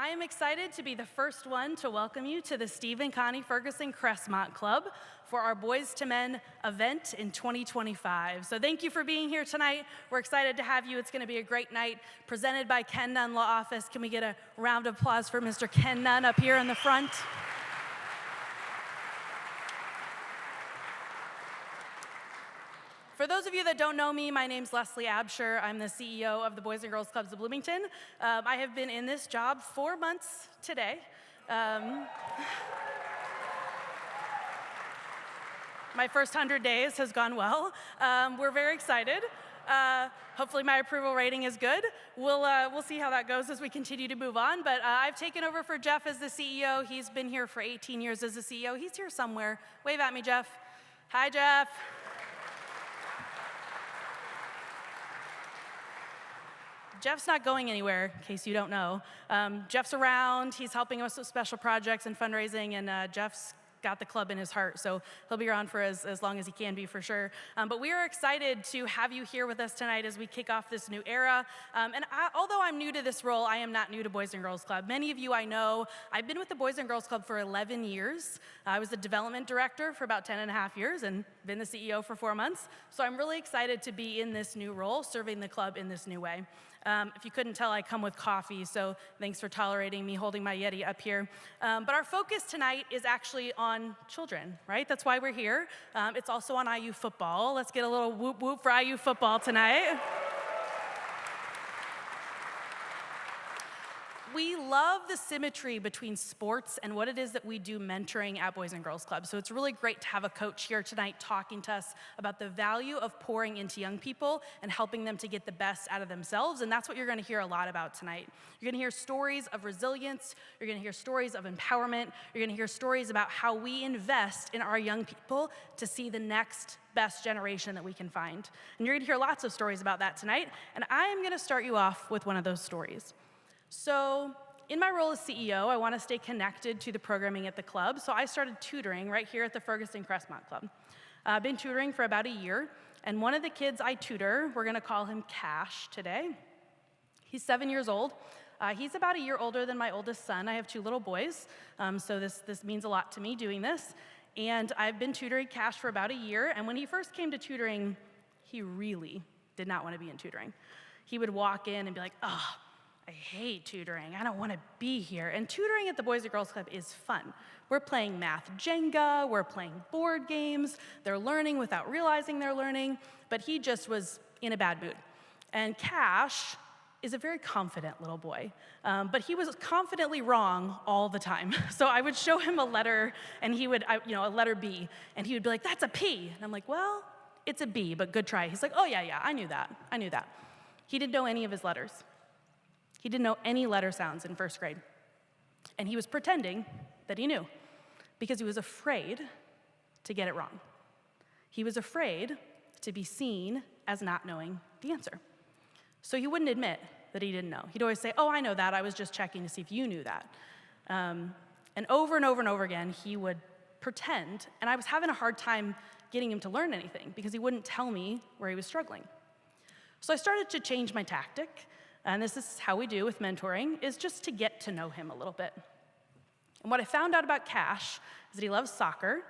I am excited to be the first one to welcome you to the Steve and Connie Ferguson Crestmont Club for our Boys to Men event in 2025. So thank you for being here tonight. We're excited to have you. It's going to be a great night, presented by Ken Nunn Law Office. Can we get a round of applause for Mr. Ken Nunn up here in the front? For those of you that don't know me, my name's Leslie Absher. I'm the CEO of the Boys and Girls Clubs of Bloomington. I have been in this job 4 months today. My first 100 days has gone well. We're very excited. Hopefully my approval rating is good. We'll see how that goes as we continue to move on. But I've taken over for Jeff as the CEO. He's been here for 18 years as the CEO. He's here somewhere. Wave at me, Jeff. Hi, Jeff. Jeff's not going anywhere, in case you don't know. Jeff's around. He's helping us with special projects and fundraising, and Jeff's got the club in his heart, so he'll be around for as long as he can be, for sure. But we are excited to have you here with us tonight as we kick off this new era. Although I'm new to this role, I am not new to Boys and Girls Club. Many of you I know. I've been with the Boys and Girls Club for 11 years. I was the development director for about 10 and a half years and been the CEO for 4 months. So I'm really excited to be in this new role, serving the club in this new way. If you couldn't tell, I come with coffee, so thanks for tolerating me holding my Yeti up here. But our focus tonight is actually on children, right? That's why we're here. It's also on IU football. Let's get a little whoop whoop for IU football tonight. We love the symmetry between sports and what it is that we do mentoring at Boys and Girls Club. So it's really great to have a coach here tonight talking to us about the value of pouring into young people and helping them to get the best out of themselves. And that's what you're going to hear a lot about tonight. You're going to hear stories of resilience. You're going to hear stories of empowerment. You're going to hear stories about how we invest in our young people to see the next best generation that we can find. And you're going to hear lots of stories about that tonight. And I am going to start you off with one of those stories. So in my role as CEO, I want to stay connected to the programming at the club, so I started tutoring right here at the Ferguson Crestmont Club. I've been tutoring for about a year, and one of the kids I tutor, we're going to call him Cash today. He's 7 years old. He's about a year older than my oldest son. I have 2 little boys, so this means a lot to me doing this. And I've been tutoring Cash for about a year, and when he first came to tutoring, he really did not want to be in tutoring. He would walk in and be like, "Oh, I hate tutoring. I don't want to be here." And tutoring at the Boys and Girls Club is fun. We're playing math Jenga, we're playing board games, they're learning without realizing they're learning, but he just was in a bad mood. And Cash is a very confident little boy, but he was confidently wrong all the time. So I would show him a letter, and he would, a letter B, and he would be like, "That's a P." And I'm like, "Well, it's a B, but good try." He's like, "Oh, yeah, I knew that. He didn't know any of his letters. He didn't know any letter sounds in first grade. And he was pretending that he knew because he was afraid to get it wrong. He was afraid to be seen as not knowing the answer. So he wouldn't admit that he didn't know. He'd always say, "Oh, I know that. I was just checking to see if you knew that." And over and over and over again, he would pretend. And I was having a hard time getting him to learn anything because he wouldn't tell me where he was struggling. So I started to change my tactic. And this is how we do with mentoring, is just to get to know him a little bit. And what I found out about Cash is that he loves soccer,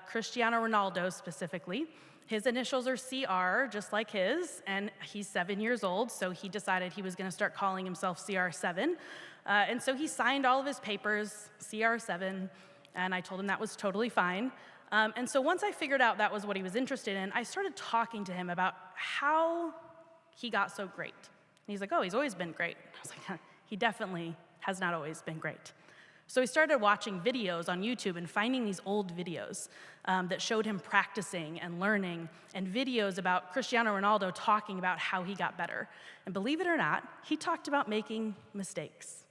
Cristiano Ronaldo specifically. His initials are CR, just like his, and he's 7 years old, so he decided he was going to start calling himself CR7. And so he signed all of his papers, CR7, and I told him that was totally fine. And so once I figured out that was what he was interested in, I started talking to him about how he got so great. And he's like, "Oh, he's always been great." I was like, "He definitely has not always been great." So he started watching videos on YouTube and finding these old videos that showed him practicing and learning, and videos about Cristiano Ronaldo talking about how he got better. And believe it or not, he talked about making mistakes.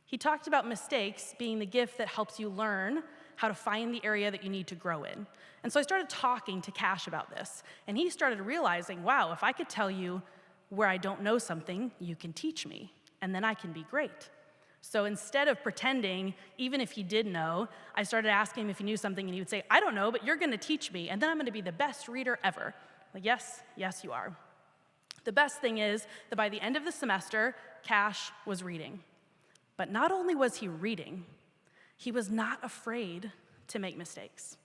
He talked about mistakes being the gift that helps you learn how to find the area that you need to grow in. And so I started talking to Cash about this, and he started realizing, wow, if I could tell you where I don't know something, you can teach me, and then I can be great. So instead of pretending, even if he did know, I started asking him if he knew something, and he would say, "I don't know, but you're going to teach me, and then I'm going to be the best reader ever." Like, yes, you are. The best thing is that by the end of the semester, Cash was reading. But not only was he reading, he was not afraid to make mistakes.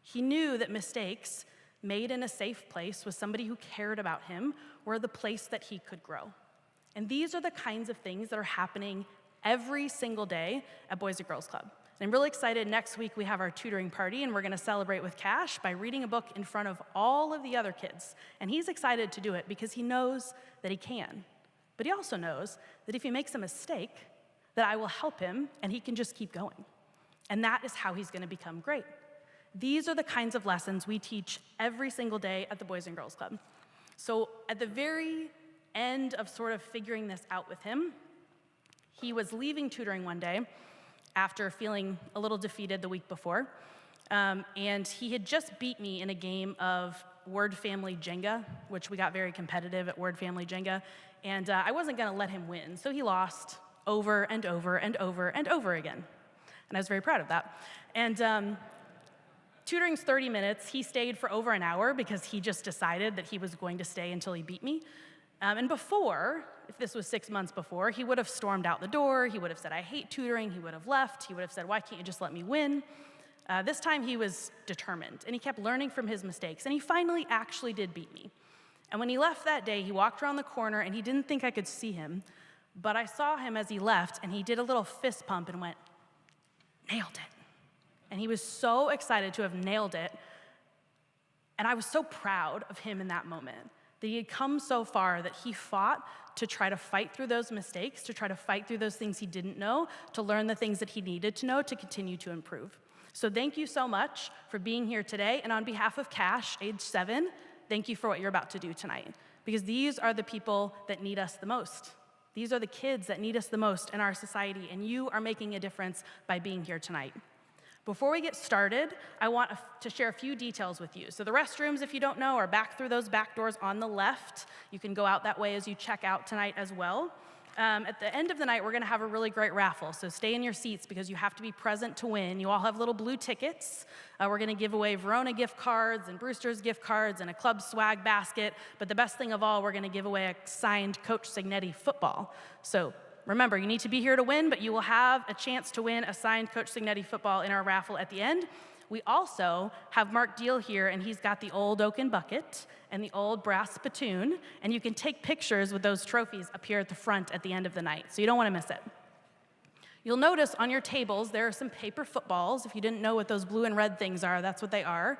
He knew that mistakes made in a safe place with somebody who cared about him were the place that he could grow. And these are the kinds of things that are happening every single day at Boys and Girls Club. And I'm really excited. Next week we have our tutoring party, and we're going to celebrate with Cash by reading a book in front of all of the other kids. And he's excited to do it because he knows that he can. But he also knows that if he makes a mistake, that I will help him and he can just keep going. And that is how he's going to become great. These are the kinds of lessons we teach every single day at the Boys and Girls Club. So at the very end of sort of figuring this out with him, he was leaving tutoring one day after feeling a little defeated the week before, and he had just beat me in a game of word family Jenga, which we got very competitive at word family Jenga, and I wasn't going to let him win, so he lost over and over and over and over again, and I was very proud of that. And tutoring's 30 minutes. He stayed for over an hour because he just decided that he was going to stay until he beat me. And before, if this was 6 months before, he would have stormed out the door. He would have said, I hate tutoring. He would have left. He would have said, why can't you just let me win? This time he was determined, and he kept learning from his mistakes, and he finally actually did beat me. And when he left that day, he walked around the corner, and he didn't think I could see him, but I saw him as he left, and he did a little fist pump and went, nailed it. And he was so excited to have nailed it, and I was so proud of him in that moment, that he had come so far that he fought to try to fight through those mistakes, to try to fight through those things he didn't know, to learn the things that he needed to know to continue to improve. So thank you so much for being here today, and on behalf of Cash, age 7, thank you for what you're about to do tonight, because these are the people that need us the most. These are the kids that need us the most in our society, and you are making a difference by being here tonight. Before we get started, I want to share a few details with you. So the restrooms, if you don't know, are back through those back doors on the left. You can go out that way as you check out tonight as well. At the end of the night, we're going to have a really great raffle, so stay in your seats because you have to be present to win. You all have little blue tickets. We're going to give away Verona gift cards and Brewster's gift cards and a club swag basket, but the best thing of all, we're going to give away a signed Curt Cignetti football. So remember, you need to be here to win, but you will have a chance to win a signed Curt Cignetti football in our raffle at the end. We also have Mark Deal here, and he's got the old oaken bucket and the old brass spittoon, and you can take pictures with those trophies up here at the front at the end of the night, so you don't want to miss it. You'll notice on your tables there are some paper footballs. If you didn't know what those blue and red things are, that's what they are.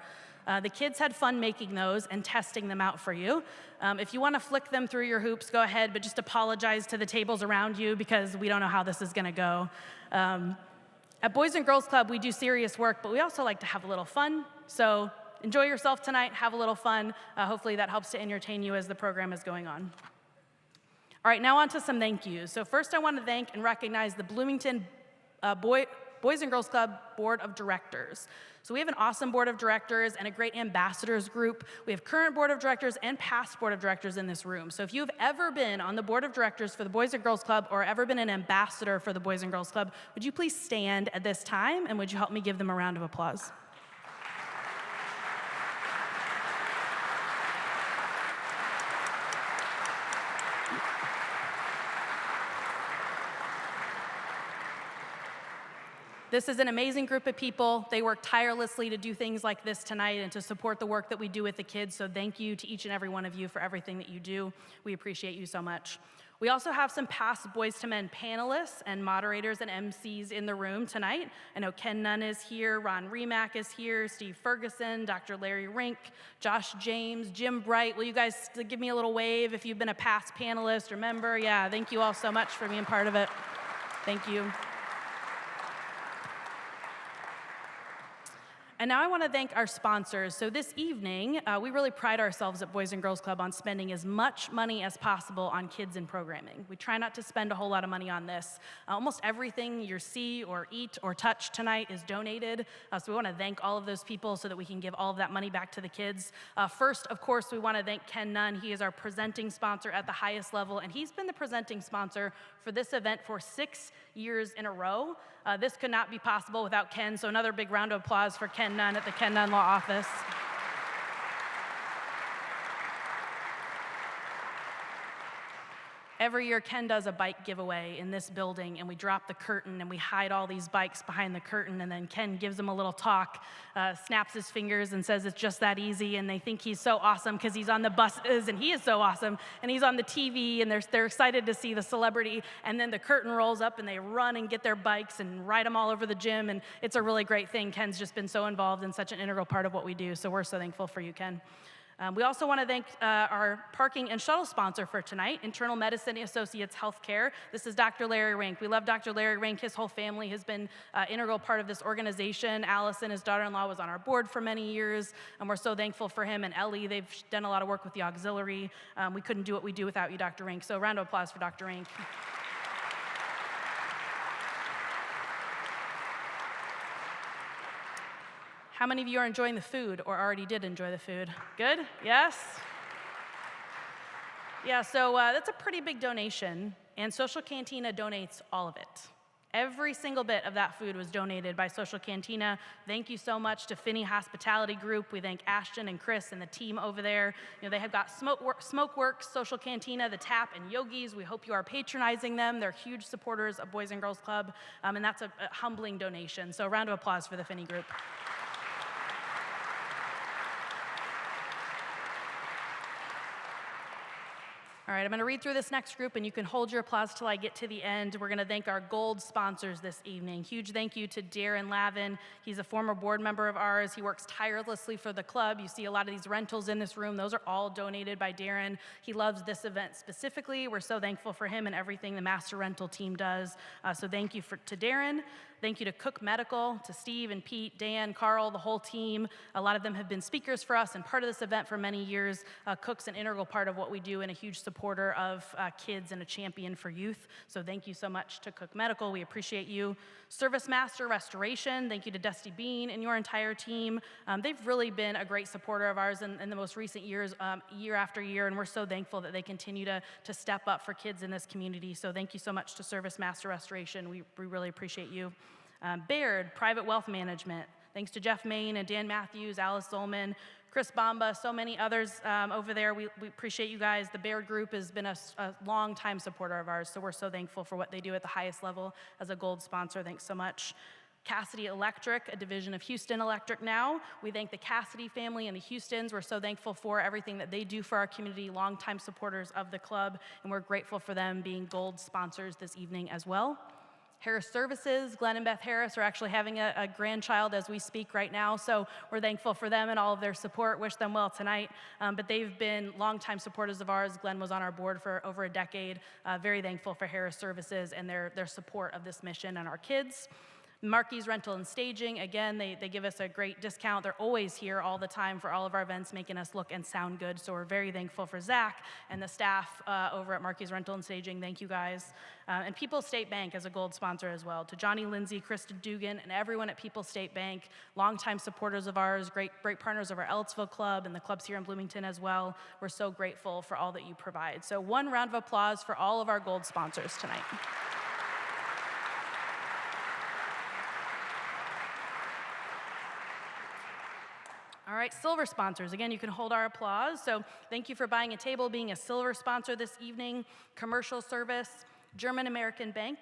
The kids had fun making those and testing them out for you. If you want to flick them through your hoops, go ahead, but just apologize to the tables around you because we don't know how this is going to go. At Boys and Girls Club, we do serious work, but we also like to have a little fun. So enjoy yourself tonight, have a little fun. Hopefully that helps to entertain you as the program is going on. All right, now on to some thank yous. So first I want to thank and recognize the Bloomington Boys and Girls Club Board of Directors. So we have an awesome board of directors and a great ambassadors group. We have current board of directors and past board of directors in this room. So if you've ever been on the board of directors for the Boys and Girls Club or ever been an ambassador for the Boys and Girls Club, would you please stand at this time and would you help me give them a round of applause? This is an amazing group of people. They work tirelessly to do things like this tonight and to support the work that we do with the kids, so thank you to each and every one of you for everything that you do. We appreciate you so much. We also have some past Boys to Men panelists and moderators and MCs in the room tonight. I know Ken Nunn is here, Ron Remack is here, Steve Ferguson, Dr. Larry Rink, Josh James, Jim Bright. Will you guys give me a little wave if you've been a past panelist or member? Yeah, thank you all so much for being part of it. Thank you. And now I want to thank our sponsors. So this evening, we really pride ourselves at Boys and Girls Club on spending as much money as possible on kids and programming. We try not to spend a whole lot of money on this. Almost everything you see or eat or touch tonight is donated. So we want to thank all of those people so that we can give all of that money back to the kids. First, of course, we want to thank Ken Nunn. He is our presenting sponsor at the highest level, and he's been the presenting sponsor for this event for 6 years in a row. This could not be possible without Ken, so another big round of applause for Ken Nunn at the Ken Nunn Law Office. Every year, Ken does a bike giveaway in this building, and we drop the curtain, and we hide all these bikes behind the curtain, and then Ken gives them a little talk, snaps his fingers, and says it's just that easy, and they think he's so awesome because he's on the buses, and he is so awesome, and he's on the TV, and they're excited to see the celebrity, and then the curtain rolls up, and they run and get their bikes and ride them all over the gym, and it's a really great thing. Ken's just been so involved in such an integral part of what we do, so we're so thankful for you, Ken. We also want to thank our parking and shuttle sponsor for tonight, Internal Medicine Associates Healthcare. This is Dr. Larry Rink. We love Dr. Larry Rink. His whole family has been an integral part of this organization. Allison, his daughter-in-law, was on our board for many years, and we're so thankful for him and Ellie. They've done a lot of work with the auxiliary. We couldn't do what we do without you, Dr. Rink, so a round of applause for Dr. Rink. How many of you are enjoying the food or already did enjoy the food? Good? Yes? Yeah, so that's a pretty big donation, and Social Cantina donates all of it. Every single bit of that food was donated by Social Cantina. Thank you so much to Finney Hospitality Group. We thank Ashton and Chris and the team over there. You know, they have got Smokeworks, Social Cantina, The Tap, and Yogis. We hope you are patronizing them. They're huge supporters of Boys and Girls Club, and that's a humbling donation. So a round of applause for the Finney Group. All right, I'm going to read through this next group, and you can hold your applause till I get to the end. We're going to thank our gold sponsors this evening. Huge thank you to Darren Lavin. He's a former board member of ours. He works tirelessly for the club. You see a lot of these rentals in this room. Those are all donated by Darren. He loves this event specifically. We're so thankful for him and everything the master rental team does. So thank you to Darren. Thank you to Cook Medical, to Steve and Pete, Dan, Carl, the whole team. A lot of them have been speakers for us and part of this event for many years. Cook's an integral part of what we do and a huge supporter of kids and a champion for youth. So thank you so much to Cook Medical. We appreciate you. Service Master Restoration, thank you to Dusty Bean and your entire team. They've really been a great supporter of ours in the most recent years, year after year, and we're so thankful that they continue to step up for kids in this community. So thank you so much to Service Master Restoration. We really appreciate you. Baird, Private Wealth Management. Thanks to Jeff Main and Dan Matthews, Alice Zolman, Chris Bamba, so many others over there. We appreciate you guys. The Baird Group has been a long-time supporter of ours, so we're so thankful for what they do at the highest level as a gold sponsor. Thanks so much. Cassidy Electric, a division of Houston Electric now. We thank the Cassidy family and the Houstons. We're so thankful for everything that they do for our community, longtime supporters of the club, and we're grateful for them being gold sponsors this evening as well. Harris Services, Glenn and Beth Harris are actually having a grandchild as we speak right now, so we're thankful for them and all of their support. Wish them well tonight, but they've been longtime supporters of ours. Glenn was on our board for over a decade. Very thankful for Harris Services and their support of this mission and our kids. Marquis Rental and Staging, again, they give us a great discount. They're always here all the time for all of our events, making us look and sound good. So we're very thankful for Zach and the staff over at Marquis Rental and Staging. Thank you guys. And People's State Bank as a gold sponsor as well. To Johnny Lindsay, Krista Dugan, and everyone at People's State Bank, longtime supporters of ours, great partners of our Ellettsville Club and the clubs here in Bloomington as well. We're so grateful for all that you provide. So one round of applause for all of our gold sponsors tonight. All right, silver sponsors. Again, you can hold our applause. So thank you for buying a table, being a silver sponsor this evening. Commercial Service, German American Bank,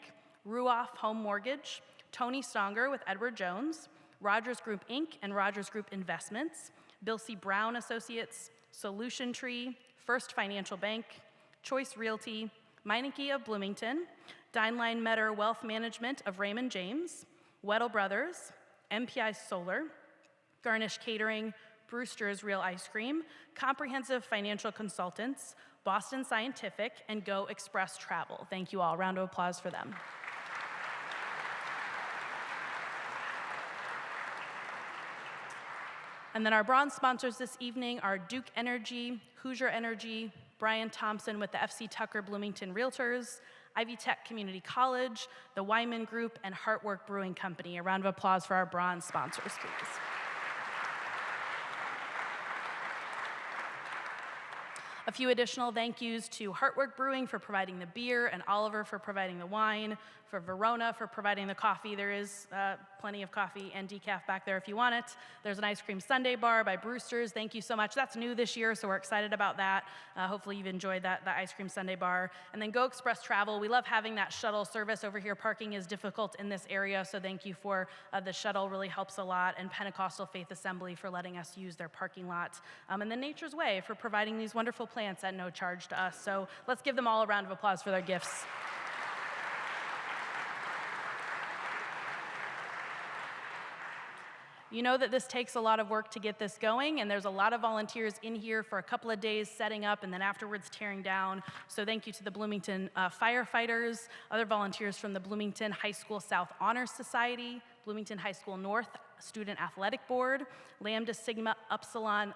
Ruoff Home Mortgage, Tony Stonger with Edward Jones, Rogers Group Inc. and Rogers Group Investments, Bill C. Brown Associates, Solution Tree, First Financial Bank, Choice Realty, Meineke of Bloomington, Dineline Metter Wealth Management of Raymond James, Weddle Brothers, MPI Solar, Garnish Catering, Brewster's Real Ice Cream, Comprehensive Financial Consultants, Boston Scientific, and Go Express Travel. Thank you all. Round of applause for them. And then our bronze sponsors this evening are Duke Energy, Hoosier Energy, Brian Thompson with the FC Tucker Bloomington Realtors, Ivy Tech Community College, the Wyman Group, and Heartwork Brewing Company. A round of applause for our bronze sponsors, please. A few additional thank yous to Heartwork Brewing for providing the beer and Oliver for providing the wine. for Verona for providing the coffee. There is plenty of coffee and decaf back there if you want it. There's an ice cream sundae bar by Brewster's. Thank you so much. That's new this year, so we're excited about that. Hopefully you've enjoyed that ice cream sundae bar. And then Go Express Travel. We love having that shuttle service over here. Parking is difficult in this area, so thank you for the shuttle. Really helps a lot. And Pentecostal Faith Assembly for letting us use their parking lot. And then Nature's Way for providing these wonderful plants at no charge to us. So let's give them all a round of applause for their gifts. You know that this takes a lot of work to get this going, and there's a lot of volunteers in here for a couple of days setting up and then afterwards tearing down. So thank you to the Bloomington firefighters, other volunteers from the Bloomington High School South Honor Society, Bloomington High School North Student Athletic Board, Lambda Sigma Upsilon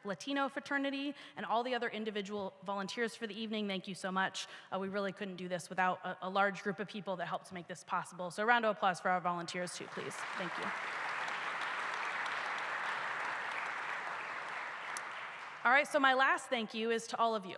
Latino Fraternity, and all the other individual volunteers for the evening. Thank you so much. We really couldn't do this without a large group of people that helped to make this possible. So a round of applause for our volunteers too, please. Thank you. All right, so my last thank you is to all of you.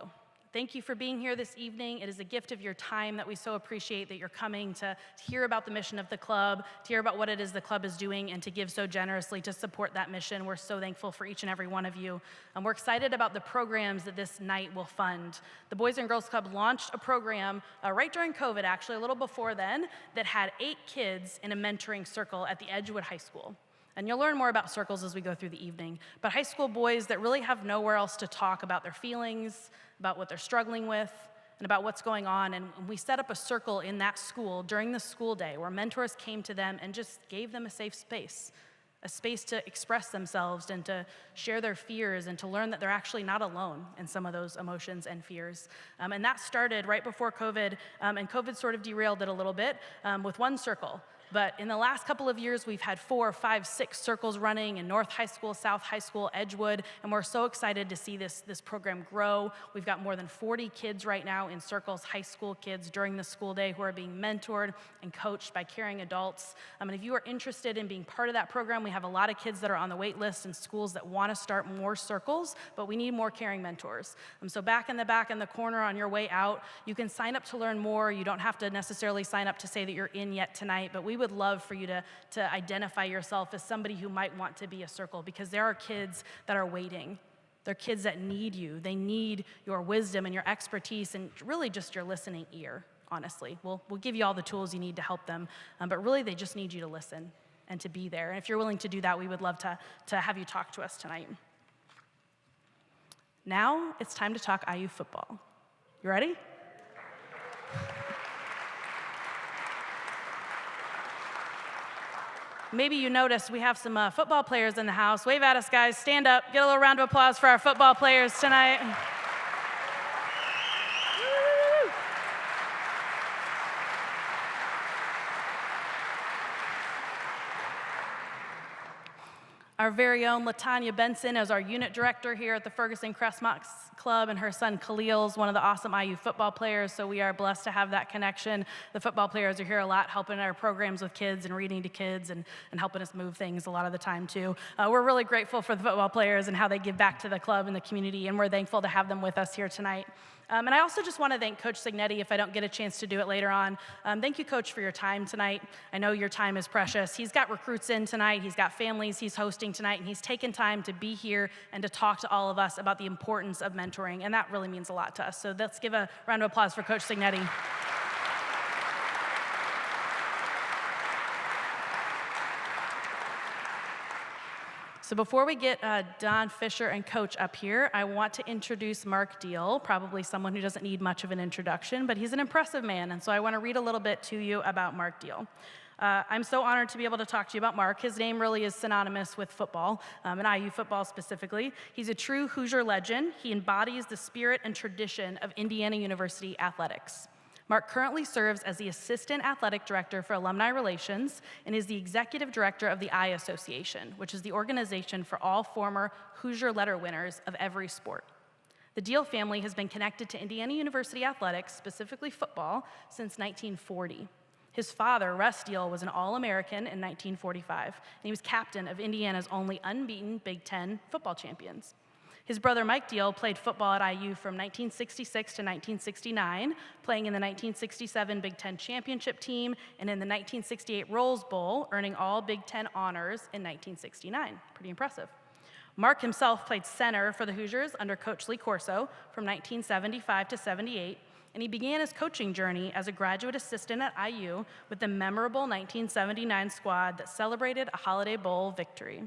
Thank you for being here this evening. It is a gift of your time that we so appreciate that you're coming to hear about the mission of the club, to hear about what it is the club is doing, and to give so generously to support that mission. We're so thankful for each and every one of you. And we're excited about the programs that this night will fund. The Boys and Girls Club launched a program right during COVID, actually, a little before then, that had 8 kids in a mentoring circle at the Edgewood High School. And you'll learn more about circles as we go through the evening. But high school boys that really have nowhere else to talk about their feelings, about what they're struggling with, and about what's going on. And we set up a circle in that school during the school day where mentors came to them and just gave them a safe space, a space to express themselves and to share their fears and to learn that they're actually not alone in some of those emotions and fears. And that started right before COVID, and COVID sort of derailed it a little bit with one circle. But in the last couple of years, we've had 4, 5, 6 circles running in North High School, South High School, Edgewood, and we're so excited to see this program grow. We've got more than 40 kids right now in circles, high school kids during the school day who are being mentored and coached by caring adults. And if you are interested in being part of that program, we have a lot of kids that are on the wait list in schools that want to start more circles, but we need more caring mentors. So back in the corner on your way out, you can sign up to learn more. You don't have to necessarily sign up to say that you're in yet tonight, but we would love for you to identify yourself as somebody who might want to be a circle, because there are kids that are waiting. They're kids that need you. They need your wisdom and your expertise and really just your listening ear, honestly. We'll give you all the tools you need to help them, but really they just need you to listen and to be there. And if you're willing to do that, we would love to have you talk to us tonight. Now it's time to talk IU football. You ready? Maybe you noticed we have some football players in the house. Wave at us, guys. Stand up. Get a little round of applause for our football players tonight. Our very own LaTanya Benson is our unit director here at the Ferguson Crestmont Club, and her son Khalil is one of the awesome IU football players, so we are blessed to have that connection. The football players are here a lot, helping our programs with kids and reading to kids and helping us move things a lot of the time, too. We're really grateful for the football players and how they give back to the club and the community, and we're thankful to have them with us here tonight. And I also just want to thank Coach Cignetti, if I don't get a chance to do it later on. Thank you, Coach, for your time tonight. I know your time is precious. He's got recruits in tonight. He's got families he's hosting tonight, and he's taken time to be here and to talk to all of us about the importance of mentoring, and that really means a lot to us. So let's give a round of applause for Coach Cignetti. So before we get Don Fisher and Coach up here, I want to introduce Mark Deal, probably someone who doesn't need much of an introduction, but he's an impressive man, and so I want to read a little bit to you about Mark Deal. I'm so honored to be able to talk to you about Mark. His name really is synonymous with football, and IU football specifically. He's a true Hoosier legend. He embodies the spirit and tradition of Indiana University athletics. Mark currently serves as the Assistant Athletic Director for Alumni Relations and is the Executive Director of the Eye Association, which is the organization for all former Hoosier letter winners of every sport. The Deal family has been connected to Indiana University athletics, specifically football, since 1940. His father, Russ Deal, was an All-American in 1945, and he was captain of Indiana's only unbeaten Big Ten football champions. His brother Mike Deal played football at IU from 1966 to 1969, playing in the 1967 Big Ten Championship team and in the 1968 Rose Bowl, earning all Big Ten honors in 1969. Pretty impressive. Mark himself played center for the Hoosiers under Coach Lee Corso from 1975 to 78, and he began his coaching journey as a graduate assistant at IU with the memorable 1979 squad that celebrated a Holiday Bowl victory.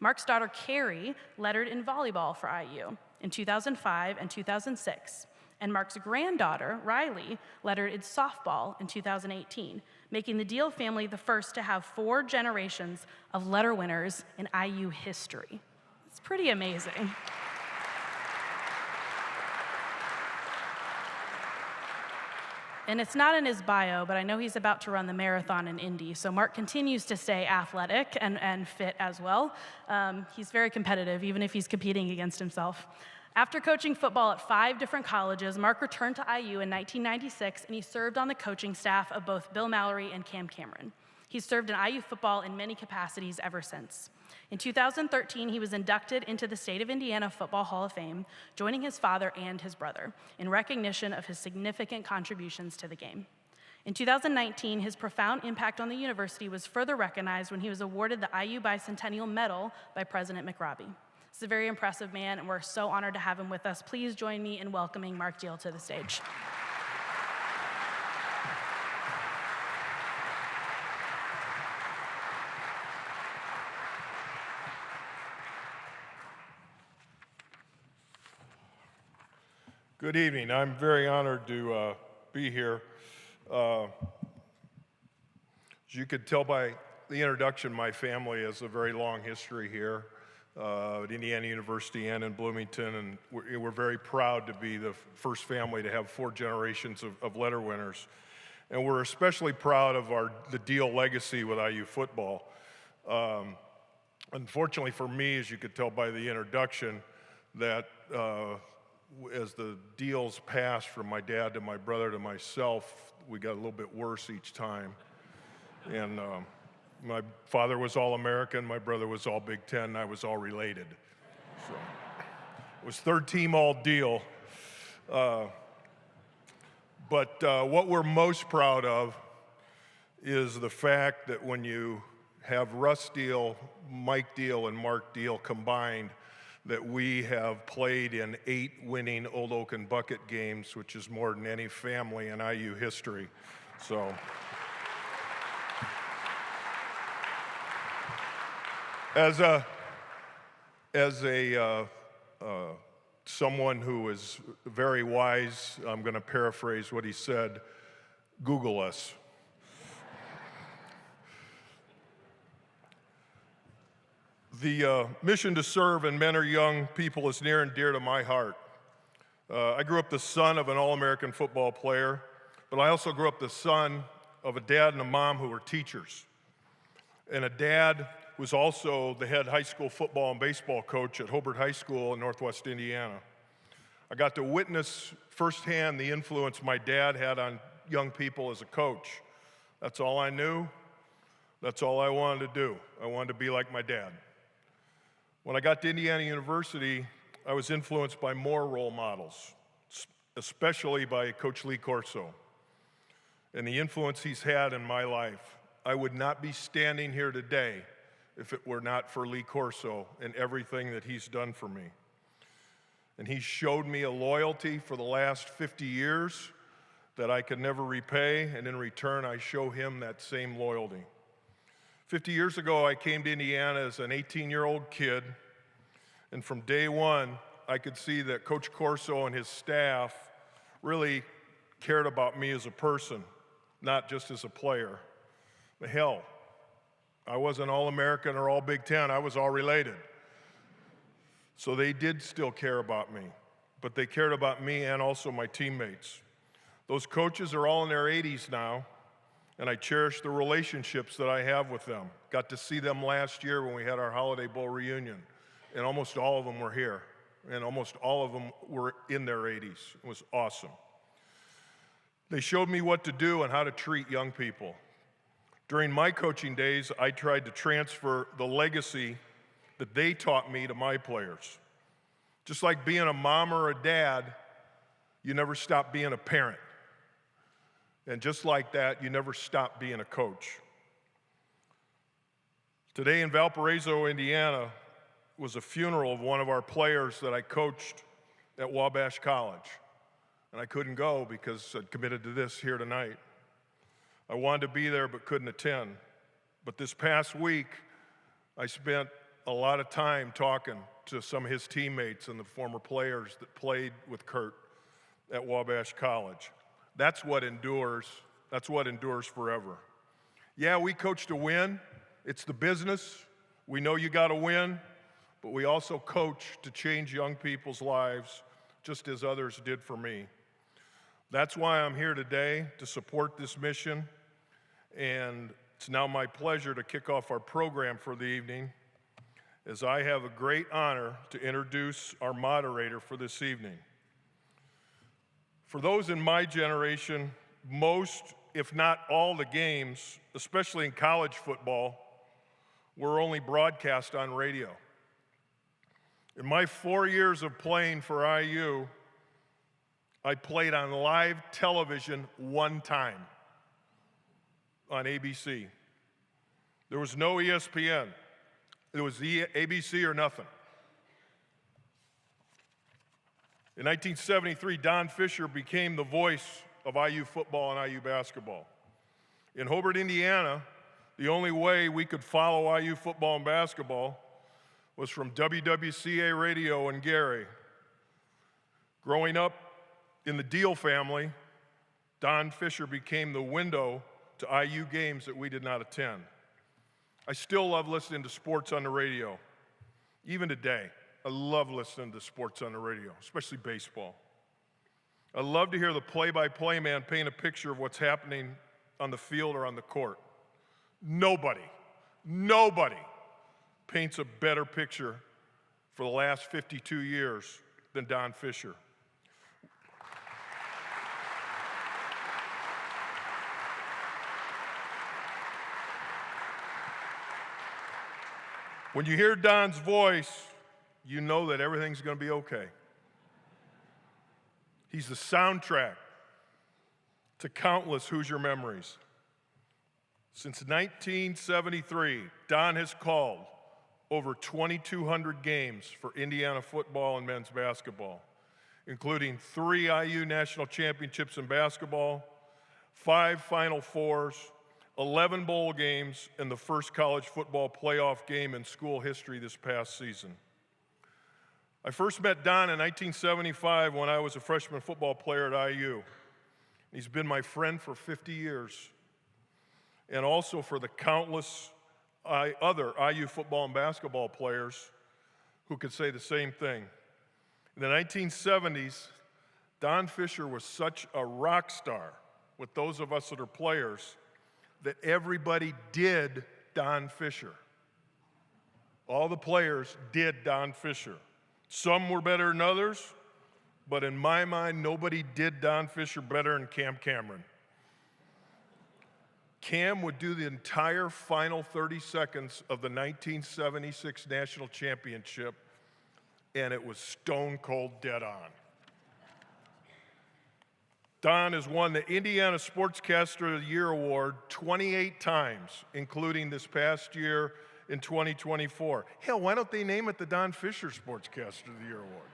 Mark's daughter, Carrie, lettered in volleyball for IU in 2005 and 2006, and Mark's granddaughter, Riley, lettered in softball in 2018, making the Deal family the first to have 4 generations of letter winners in IU history. It's pretty amazing. And it's not in his bio, but I know he's about to run the marathon in Indy, so Mark continues to stay athletic and fit as well. He's very competitive, even if he's competing against himself. After coaching football at 5 different colleges, Mark returned to IU in 1996, and he served on the coaching staff of both Bill Mallory and Cam Cameron. He's served in IU football in many capacities ever since. In 2013, he was inducted into the State of Indiana Football Hall of Fame, joining his father and his brother, in recognition of his significant contributions to the game. In 2019, his profound impact on the university was further recognized when he was awarded the IU Bicentennial Medal by President McRobbie. He's a very impressive man, and we're so honored to have him with us. Please join me in welcoming Mark Deal to the stage. Good evening. I'm very honored to be here. As you could tell by the introduction, my family has a very long history here at Indiana University and in Bloomington, and we're very proud to be the first family to have 4 generations of letter winners. And we're especially proud of the Deal legacy with IU football. Unfortunately for me, as you could tell by the introduction, that as the Deals passed from my dad to my brother to myself, we got a little bit worse each time. And my father was All-American, my brother was all Big Ten, and I was all related. So it was 3rd team all Deal. But what we're most proud of is the fact that when you have Russ Deal, Mike Deal, and Mark Deal combined, that we have played in 8 winning Old Oak and Bucket games, which is more than any family in IU history. So, as someone who is very wise, I'm going to paraphrase what he said: Google us. The mission to serve and mentor young people is near and dear to my heart. I grew up the son of an All-American football player, but I also grew up the son of a dad and a mom who were teachers. And a dad was also the head high school football and baseball coach at Hobart High School in Northwest Indiana. I got to witness firsthand the influence my dad had on young people as a coach. That's all I knew. That's all I wanted to do. I wanted to be like my dad. When I got to Indiana University, I was influenced by more role models, especially by Coach Lee Corso, and the influence he's had in my life. I would not be standing here today if it were not for Lee Corso and everything that he's done for me. And he showed me a loyalty for the last 50 years that I could never repay, and in return, I show him that same loyalty. 50 years ago, I came to Indiana as an 18-year-old kid, and from day one, I could see that Coach Corso and his staff really cared about me as a person, not just as a player. But hell, I wasn't All-American or All Big Ten, I was all related. So they did still care about me, but they cared about me and also my teammates. Those coaches are all in their 80s now, and I cherish the relationships that I have with them. Got to see them last year when we had our Holiday Bowl reunion, and almost all of them were here, and almost all of them were in their 80s. It was awesome. They showed me what to do and how to treat young people. During my coaching days, I tried to transfer the legacy that they taught me to my players. Just like being a mom or a dad, you never stop being a parent. And just like that, you never stop being a coach. Today in Valparaiso, Indiana, was a funeral of one of our players that I coached at Wabash College. And I couldn't go because I'd committed to this here tonight. I wanted to be there but couldn't attend. But this past week, I spent a lot of time talking to some of his teammates and the former players that played with Curt at Wabash College. That's what endures. That's what endures forever. Yeah, we coach to win. It's the business. We know you got to win, but we also coach to change young people's lives, just as others did for me. That's why I'm here today, to support this mission, and it's now my pleasure to kick off our program for the evening, as I have a great honor to introduce our moderator for this evening. For those in my generation, most, if not all the games, especially in college football, were only broadcast on radio. In my 4 years of playing for IU, I played on live television one time on ABC. There was no ESPN. It was ABC or nothing. In 1973, Don Fisher became the voice of IU football and IU basketball. In Hobart, Indiana, the only way we could follow IU football and basketball was from WWCA radio in Gary. Growing up in the Deal family, Don Fisher became the window to IU games that we did not attend. I still love listening to sports on the radio. Even today, I love listening to sports on the radio, especially baseball. I love to hear the play-by-play man paint a picture of what's happening on the field or on the court. Nobody paints a better picture for the last 52 years than Don Fisher. When you hear Don's voice, you know that everything's going to be okay. He's the soundtrack to countless Hoosier memories. Since 1973, Don has called over 2,200 games for Indiana football and men's basketball, including 3 IU national championships in basketball, 5 Final Fours, 11 bowl games, and the first college football playoff game in school history this past season. I first met Don in 1975 when I was a freshman football player at IU. He's been my friend for 50 years, and also for the countless other IU football and basketball players who could say the same thing. In the 1970s, Don Fisher was such a rock star with those of us that are players that everybody did Don Fisher. All the players did Don Fisher. Some were better than others, but in my mind, nobody did Don Fisher better than Cam Cameron. Cam would do the entire final 30 seconds of the 1976 national championship, and it was stone cold dead on. Don has won the Indiana Sportscaster of the Year award 28 times, including this past year in 2024. Hell, why don't they name it the Don Fisher Sportscaster of the Year award?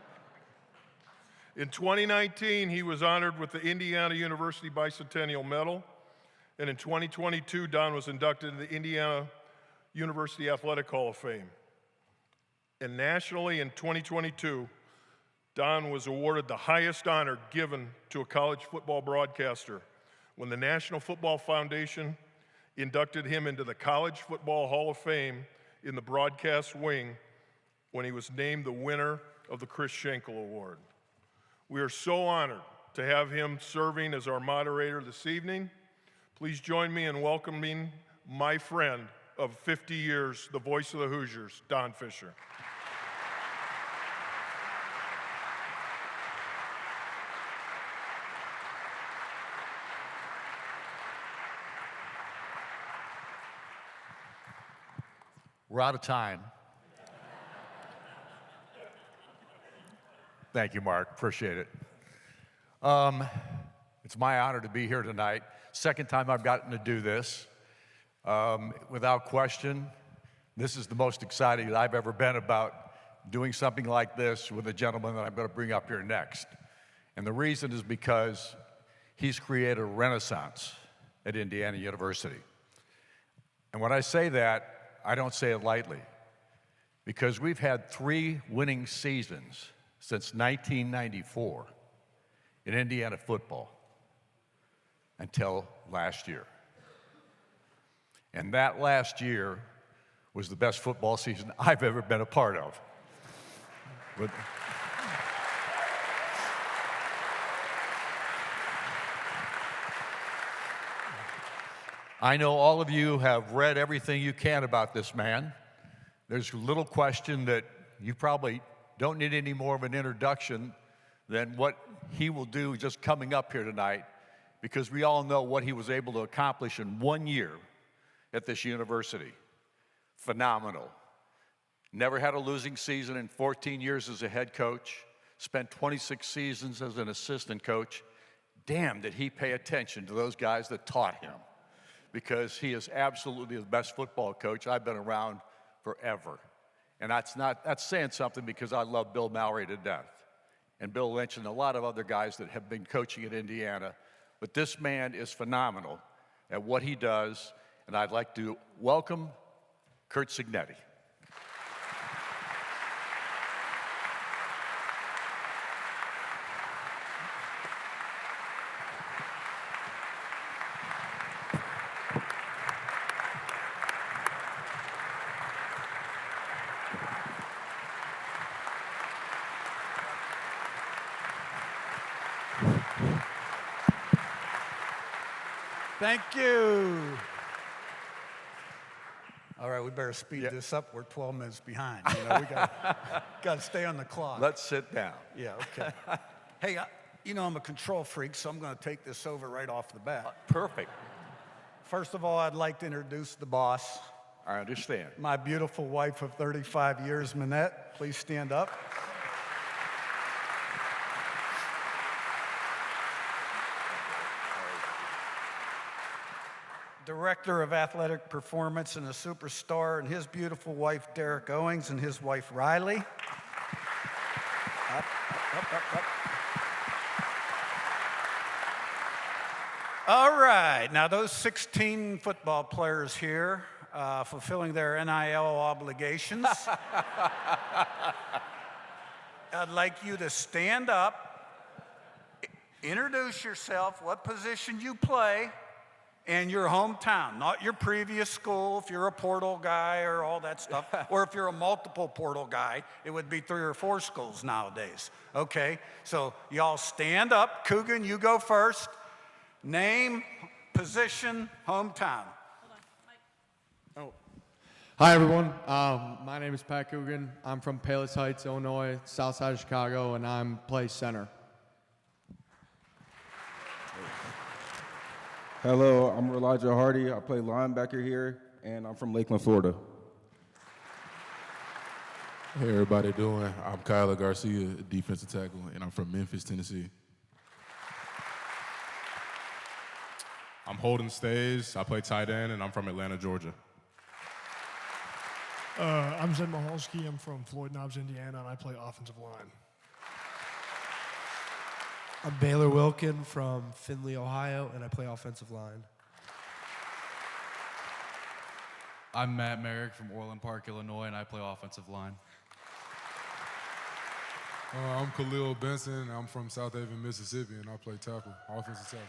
In 2019, he was honored with the Indiana University Bicentennial Medal, and in 2022, Don was inducted into the Indiana University Athletic Hall of Fame. And nationally in 2022, Don was awarded the highest honor given to a college football broadcaster when the National Football Foundation inducted him into the College Football Hall of Fame in the broadcast wing when he was named the winner of the Chris Schenkel Award. We are so honored to have him serving as our moderator this evening. Please join me in welcoming my friend of 50 years, the voice of the Hoosiers, Don Fisher. We're out of time. Thank you, Mark. Appreciate it. It's my honor to be here tonight. Second time I've gotten to do this. Without question, this is the most excited I've ever been about doing something like this with a gentleman that I'm going to bring up here next. And the reason is because he's created a renaissance at Indiana University. And when I say that, I don't say it lightly, because we've had 3 winning seasons since 1994 in Indiana football until last year. And that last year was the best football season I've ever been a part of. But I know all of you have read everything you can about this man. There's little question that you probably don't need any more of an introduction than what he will do just coming up here tonight, because we all know what he was able to accomplish in 1 year at this university. Phenomenal. Never had a losing season in 14 years as a head coach, spent 26 seasons as an assistant coach. Damn, did he pay attention to those guys that taught him, because he is absolutely the best football coach I've been around forever. And that's saying something, because I love Bill Mallory to death, and Bill Lynch and a lot of other guys that have been coaching at Indiana. But this man is phenomenal at what he does, and I'd like to welcome Curt Cignetti. Thank you. All right, we better speed this up. We're 12 minutes behind. You know, we got to stay on the clock. Let's sit down. Yeah, okay. Hey, you know I'm a control freak, so I'm going to take this over right off the bat. Perfect. First of all, I'd like to introduce the boss. I understand. My beautiful wife of 35 years, Minette. Please stand up. Director of Athletic Performance and a superstar, and his beautiful wife, Derek Owings, and his wife, Riley. Up. All right, now those 16 football players here fulfilling their NIL obligations. I'd like you to stand up, introduce yourself, what position you play, and your hometown, not your previous school, if you're a portal guy or all that stuff, or if you're a multiple portal guy, it would be 3 or 4 schools nowadays. Okay, so y'all stand up. Coogan, you go first. Name, position, hometown. Hold on, Mike. Hi, everyone. My name is Pat Coogan. I'm from Palos Heights, Illinois, south side of Chicago, and I'm play center. Hello, I'm Elijah Hardy. I play linebacker here, and I'm from Lakeland, Florida. Hey, everybody doing? I'm Kyler Garcia, defensive tackle, and I'm from Memphis, Tennessee. I'm Holden Stays. I play tight end, and I'm from Atlanta, Georgia. I'm Zed Mahalski. I'm from Floyd Knobs, Indiana, and I play offensive line. I'm Baylor Wilkin from Findlay, Ohio, and I play offensive line. I'm Matt Merrick from Orland Park, Illinois, and I play offensive line. I'm Khalil Benson. I'm from South Haven, Mississippi, and I play tackle, offensive tackle.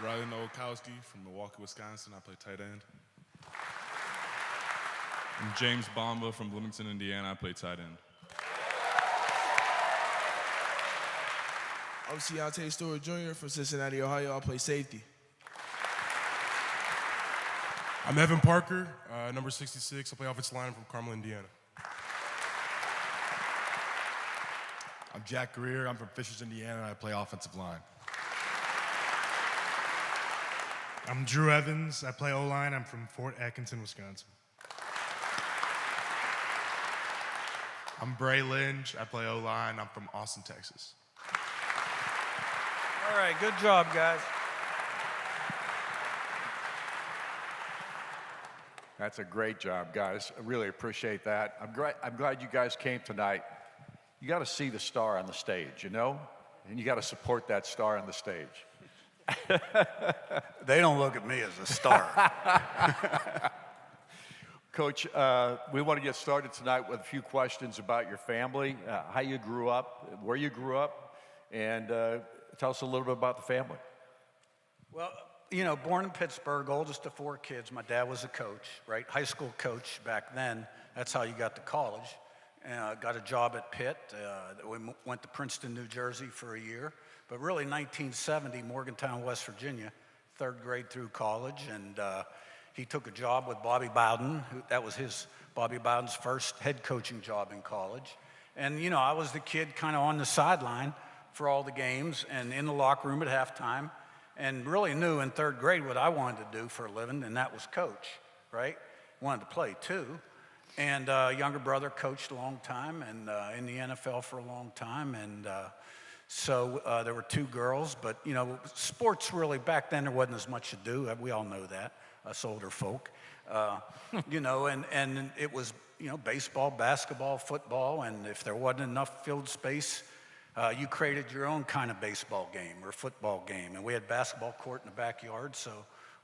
Riley Nowakowski from Milwaukee, Wisconsin. I play tight end. I'm James Bomba from Bloomington, Indiana. I play tight end. I'm Keontae Stewart Jr. from Cincinnati, Ohio. I play safety. I'm Evan Parker, number 66. I play offensive line from Carmel, Indiana. I'm Jack Greer. I'm from Fishers, Indiana, and I play offensive line. I'm Drew Evans. I play O-line. I'm from Fort Atkinson, Wisconsin. I'm Bray Lynch. I play O-line. I'm from Austin, Texas. All right, good job, guys. That's a great job, guys. I really appreciate that. I'm glad you guys came tonight. You got to see the star on the stage, you know? And you got to support that star on the stage. They don't look at me as a star. Coach, we want to get started tonight with a few questions about your family, how you grew up, where you grew up, and tell us a little bit about the family. Well, you know, born in Pittsburgh, oldest of 4 kids. My dad was a coach, right? High school coach back then. That's how you got to college. Got a job at Pitt. We went to Princeton, New Jersey for a year. But really, 1970, Morgantown, West Virginia, 3rd grade through college. And he took a job with Bobby Bowden. That was Bobby Bowden's first head coaching job in college. And, you know, I was the kid kind of on the sideline for all the games and in the locker room at halftime. And really knew in 3rd grade what I wanted to do for a living, and that was coach, right? Wanted to play too. And younger brother coached a long time and in the NFL for a long time. And so there were 2 girls, but you know, sports really, back then there wasn't as much to do. We all know that, us older folk. You know, and it was, you know, baseball, basketball, football, and if there wasn't enough field space, you created your own kind of baseball game or football game. And we had basketball court in the backyard, so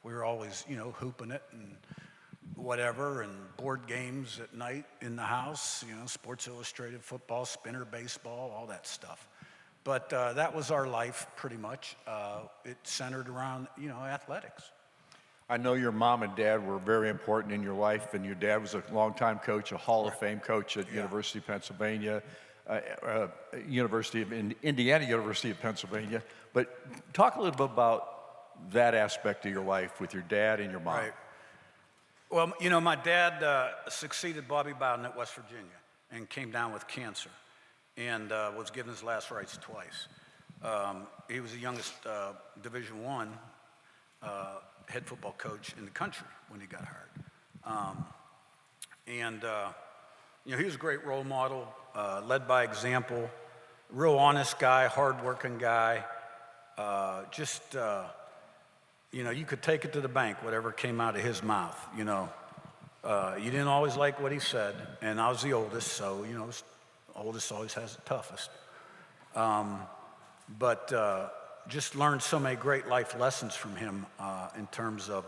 we were always, you know, hooping it and whatever, and board games at night in the house, you know, Sports Illustrated football, spinner baseball, all that stuff. But that was our life pretty much. It centered around, you know, athletics. I know your mom and dad were very important in your life, and your dad was a longtime coach, a Hall of Fame coach at University of Pennsylvania. University of Indiana, University of Pennsylvania. But talk a little bit about that aspect of your life with your dad and your mom. Right. Well, you know, my dad succeeded Bobby Bowden at West Virginia and came down with cancer and was given his last rites twice. He was the youngest Division I head football coach in the country when he got hired. You know, he was a great role model, led by example, real honest guy, hardworking guy. You know, you could take it to the bank, whatever came out of his mouth, you know. You didn't always like what he said, and I was the oldest, so, you know, oldest always has the toughest. But just learned so many great life lessons from him in terms of,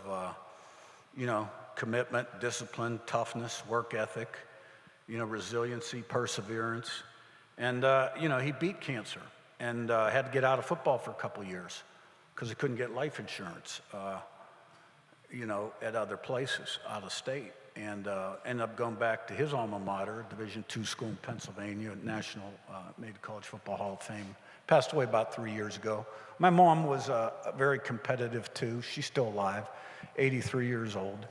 you know, commitment, discipline, toughness, work ethic, you know, resiliency, perseverance. And, you know, he beat cancer and had to get out of football for a couple of years because he couldn't get life insurance, you know, at other places out of state. And ended up going back to his alma mater, Division II school in Pennsylvania, National, made the College Football Hall of Fame. Passed away about 3 years ago. My mom was very competitive too. She's still alive, 83 years old.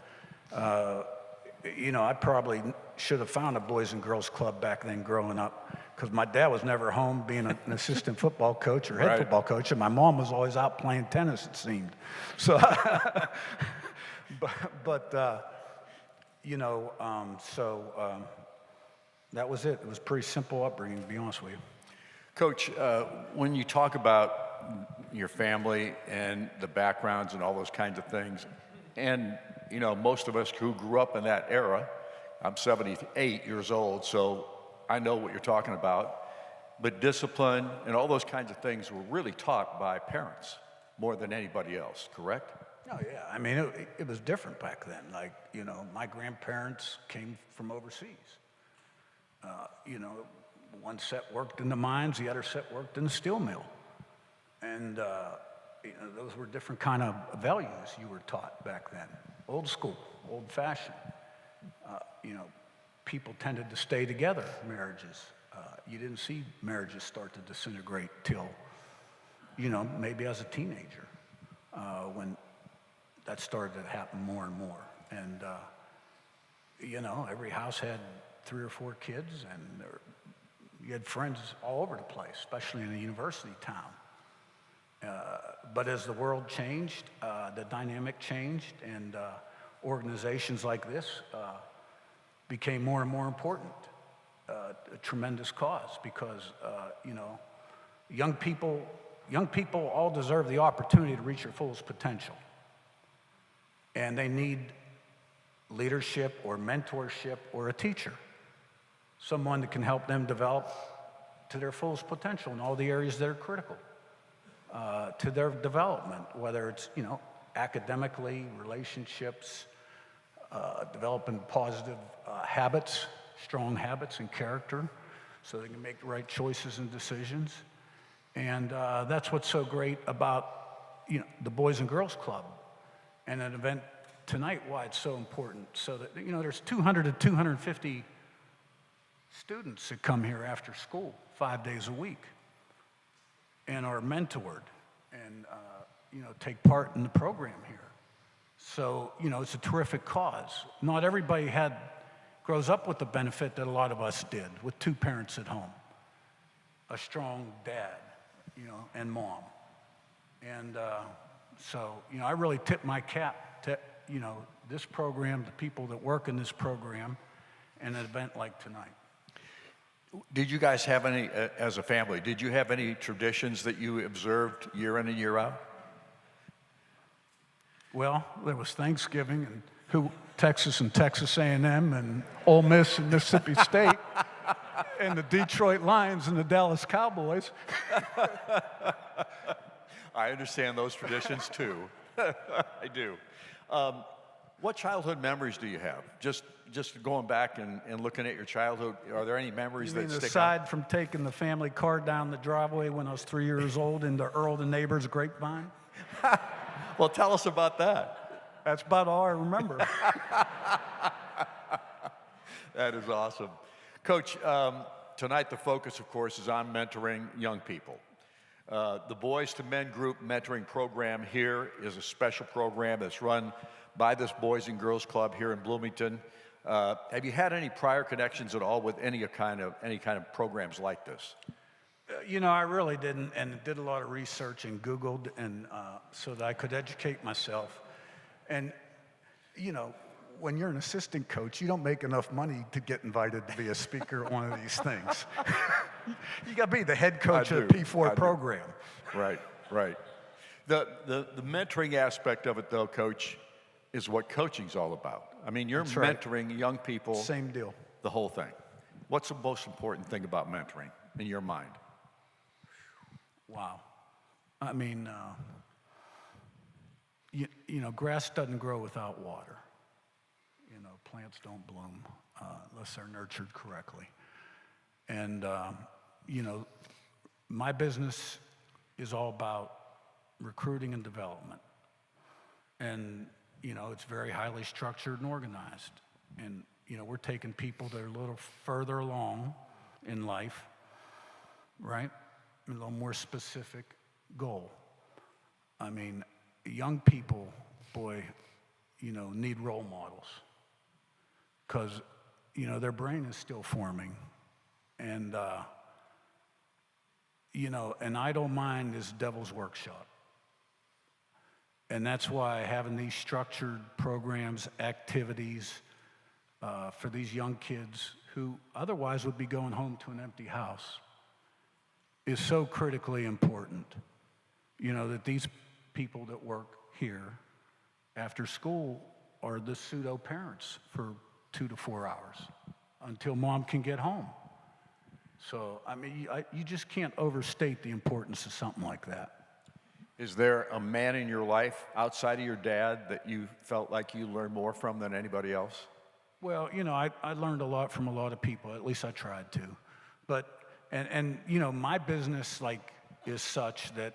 You know, I probably should have found a Boys and Girls Club back then growing up, because my dad was never home being an assistant football coach or head football coach, and my mom was always out playing tennis, it seemed. So, you know, that was it. It was a pretty simple upbringing, to be honest with you. Coach, when you talk about your family and the backgrounds and all those kinds of things, and you know, most of us who grew up in that era, I'm 78 years old, so I know what you're talking about, but discipline and all those kinds of things were really taught by parents more than anybody else, correct? Oh, yeah. I mean, it was different back then. Like, you know, my grandparents came from overseas. You know, one set worked in the mines, the other set worked in the steel mill. And, you know, those were different kind of values you were taught back then. Old school, old fashioned. You know, people tended to stay together, marriages. You didn't see marriages start to disintegrate till, you know, maybe as a teenager, when that started to happen more and more. And, you know, every house had 3 or 4 kids, and you had friends all over the place, especially in a university town. But as the world changed, the dynamic changed, and organizations like this became more and more important. a tremendous cause because, young people all deserve the opportunity to reach their fullest potential. And they need leadership or mentorship or a teacher, someone that can help them develop to their fullest potential in all the areas that are critical to their development, whether it's, academically, relationships, developing positive habits, strong habits and character, so they can make the right choices and decisions. And that's what's so great about the Boys and Girls Club and an event tonight, why it's so important. So that, there's 200 to 250 students that come here after school 5 days a week and are mentored and take part in the program here. So, it's a terrific cause. Not everybody grows up with the benefit that a lot of us did, with two parents at home, a strong dad, and mom. And so, I really tip my cap to, this program, the people that work in this program, and an event like tonight. Did you guys have any, as a family, did you have any traditions that you observed year in and year out? Well, there was Thanksgiving, and Texas and Texas A&M, and Ole Miss and Mississippi State, and the Detroit Lions and the Dallas Cowboys. I understand those traditions too. I do. What childhood memories do you have? Just going back and looking at your childhood, are there any memories that stick out? Aside from taking the family car down the driveway when I was 3 years old into Earl the neighbor's grapevine? Well, tell us about that. That's about all I remember. That is awesome. Coach, tonight the focus, of course, is on mentoring young people. The Boys to Men Group Mentoring Program here is a special program that's run by this Boys and Girls Club here in Bloomington. Have you had any prior connections at all with any kind of programs like this? I really didn't, and did a lot of research and Googled, and so that I could educate myself. And, when you're an assistant coach, you don't make enough money to get invited to be a speaker at one of these things. You got to be the head coach of the P4 program. Right. The mentoring aspect of it, though, Coach, is what coaching's all about. I mean, you're mentoring young people. Same deal. The whole thing. What's the most important thing about mentoring in your mind? Wow. I mean, grass doesn't grow without water. Plants don't bloom unless they're nurtured correctly. And, my business is all about recruiting and development. And, it's very highly structured and organized. And, we're taking people that are a little further along in life, right? A little more specific goal. I mean, young people, boy, need role models. Because, their brain is still forming. And, an idle mind is devil's workshop. And that's why having these structured programs, activities for these young kids who otherwise would be going home to an empty house is so critically important. That these people that work here after school are the pseudo parents for 2 to 4 hours until mom can get home. So, I mean, you just can't overstate the importance of something like that. Is there a man in your life outside of your dad that you felt like you learned more from than anybody else? Well, I learned a lot from a lot of people. At least I tried to. But, and my business, is such that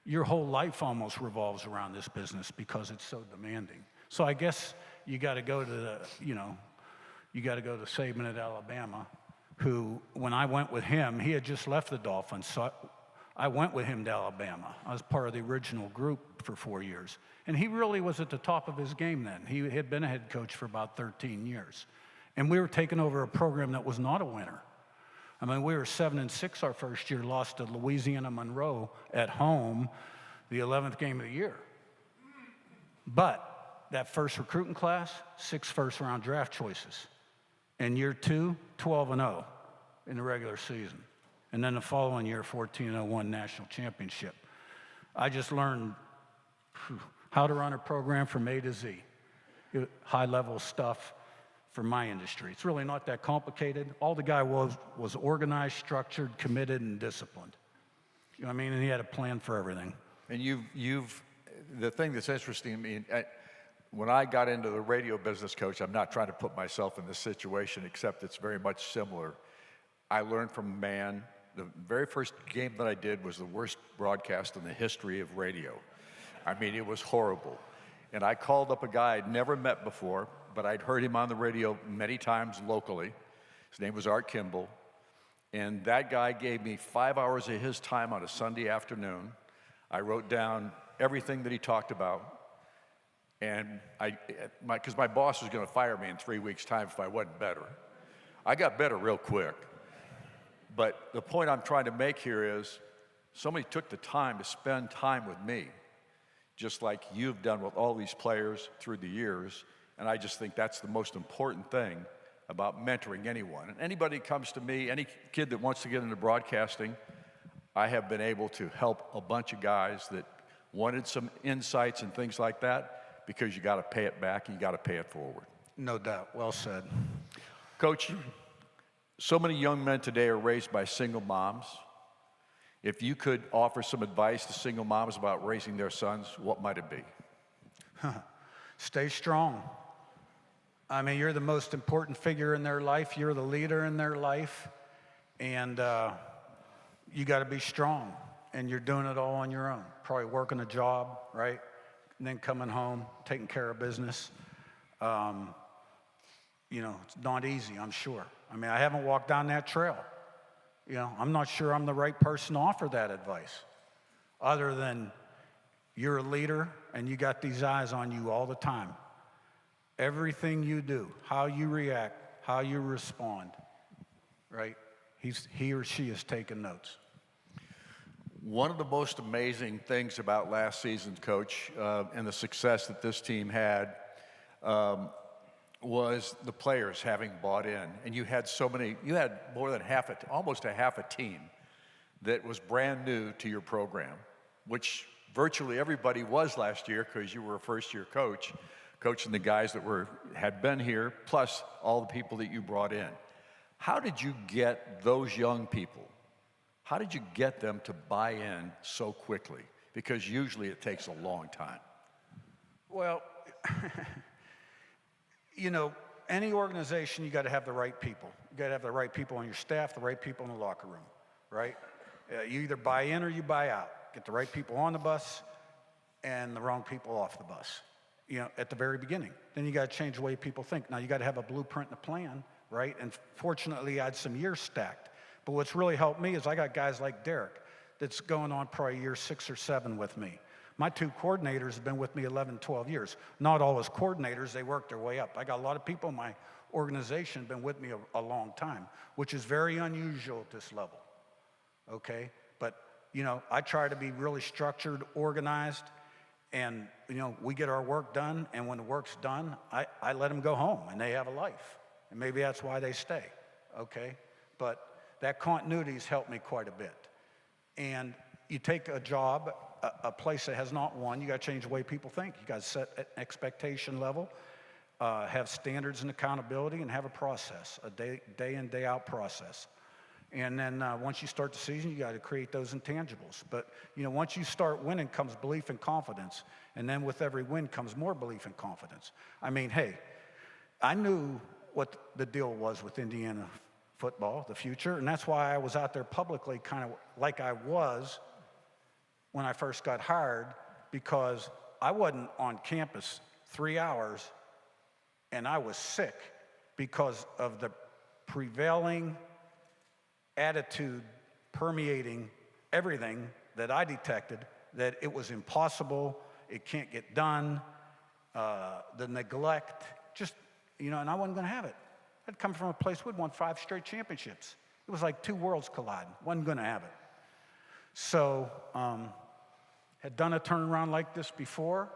your whole life almost revolves around this business because it's so demanding. So I guess you got to go to Saban at Alabama, who, when I went with him, he had just left the Dolphins, so I went with him to Alabama. I was part of the original group for 4 years. And he really was at the top of his game then. He had been a head coach for about 13 years. And we were taking over a program that was not a winner. I mean, we were 7-6 our first year, lost to Louisiana Monroe at home, the 11th game of the year. But that first recruiting class, 6 first-round draft choices. In year 2, 12-0. in the regular season. And then the following year, 14-1 national championship. I just learned how to run a program from A to Z. High-level stuff for my industry. It's really not that complicated. All the guy was organized, structured, committed, and disciplined. You know what I mean? And he had a plan for everything. And the thing that's interesting, I mean, when I got into the radio business, Coach, I'm not trying to put myself in this situation, except it's very much similar. I learned from a man. The very first game that I did was the worst broadcast in the history of radio. I mean, it was horrible. And I called up a guy I'd never met before, but I'd heard him on the radio many times locally. His name was Art Kimball. And that guy gave me 5 hours of his time on a Sunday afternoon. I wrote down everything that he talked about. And because my boss was going to fire me in 3 weeks' time if I wasn't better. I got better real quick. But the point I'm trying to make here is somebody took the time to spend time with me, just like you've done with all these players through the years. And I just think that's the most important thing about mentoring anyone. And anybody comes to me, any kid that wants to get into broadcasting, I have been able to help a bunch of guys that wanted some insights and things like that, because you got to pay it back and you got to pay it forward. No doubt. Well said. Coach, so many young men today are raised by single moms. If you could offer some advice to single moms about raising their sons, what might it be? Stay strong. I mean, you're the most important figure in their life. You're the leader in their life. And you got to be strong. And you're doing it all on your own. Probably working a job, right? And then coming home, taking care of business. You know, it's not easy, I'm sure. I mean, I haven't walked down that trail. You know, I'm not sure I'm the right person to offer that advice, other than you're a leader and you got these eyes on you all the time. Everything you do, how you react, how you respond, right? He or she is taking notes. One of the most amazing things about last season, Coach, and the success that this team had was the players having bought in. And you had more than almost a half a team that was brand new to your program, which virtually everybody was last year, because you were a first-year coach, coaching the guys that had been here, plus all the people that you brought in. How did you get those young people? How did you get them to buy in so quickly? Because usually it takes a long time. Well, you know, any organization, you got to have the right people. You got to have the right people on your staff, the right people in the locker room, right? You either buy in or you buy out. Get the right people on the bus and the wrong people off the bus, you know, at the very beginning. Then you got to change the way people think. Now, you got to have a blueprint and a plan, right? And fortunately, I had some years stacked. But what's really helped me is I got guys like Derek that's going on probably year 6 or 7 with me. My 2 coordinators have been with me 11, 12 years. Not all as coordinators, they worked their way up. I got a lot of people in my organization been with me a long time, which is very unusual at this level, okay? But, you know, I try to be really structured, organized, and, you know, we get our work done, and when the work's done, I let them go home, and they have a life. And maybe that's why they stay, okay? But that continuity's helped me quite a bit. And you take a job, a place that has not won, you got to change the way people think. You got to set an expectation level, have standards and accountability, and have a process, a day in, day out process. And then once you start the season, you got to create those intangibles. But, you know, once you start winning comes belief and confidence. And then with every win comes more belief and confidence. I mean, hey, I knew what the deal was with Indiana football, the future, and that's why I was out there publicly kind of like I was when I first got hired, because I wasn't on campus 3 hours and I was sick because of the prevailing attitude permeating everything that I detected, that it was impossible, it can't get done, the neglect, just, you know, and I wasn't going to have it. I'd come from a place we'd won 5 straight championships. It was like 2 worlds colliding. Wasn't going to have it. So, had done a turnaround like this before,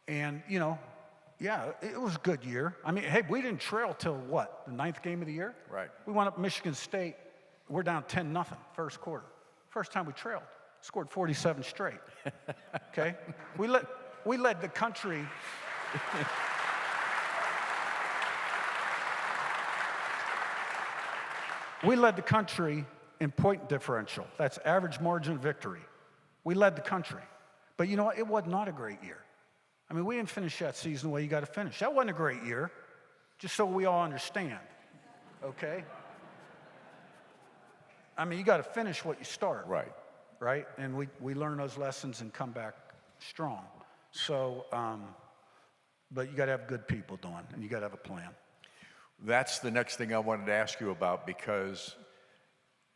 and, you know, yeah, it was a good year. I mean, hey, we didn't trail till what, the 9th game of the year? Right. We went up Michigan State we're down 10-0 first quarter. First time we trailed, scored 47 straight. Okay, we led the country. We led the country in point differential. That's average margin of victory. We led the country. But you know what? It was not a great year. I mean, we didn't finish that season the way you got to finish. That wasn't a great year, just so we all understand, okay? I mean, you got to finish what you start. Right. Right? And we learn those lessons and come back strong. So, but you got to have good people doing, and you got to have a plan. That's the next thing I wanted to ask you about, because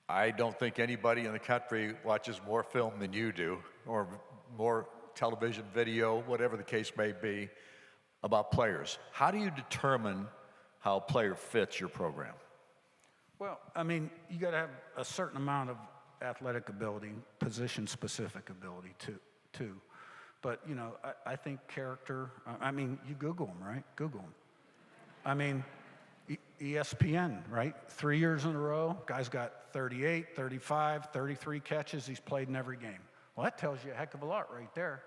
I don't think anybody in the country watches more film than you do, or more television, video, whatever the case may be, about players. How do you determine how a player fits your program? Well, I mean, you got to have a certain amount of athletic ability, position-specific ability too. But, you know, I think character, I mean, you Google them, right? Google them. I mean, ESPN, right? 3 years in a row, guy's got 38, 35, 33 catches. He's played in every game. Well, that tells you a heck of a lot right there.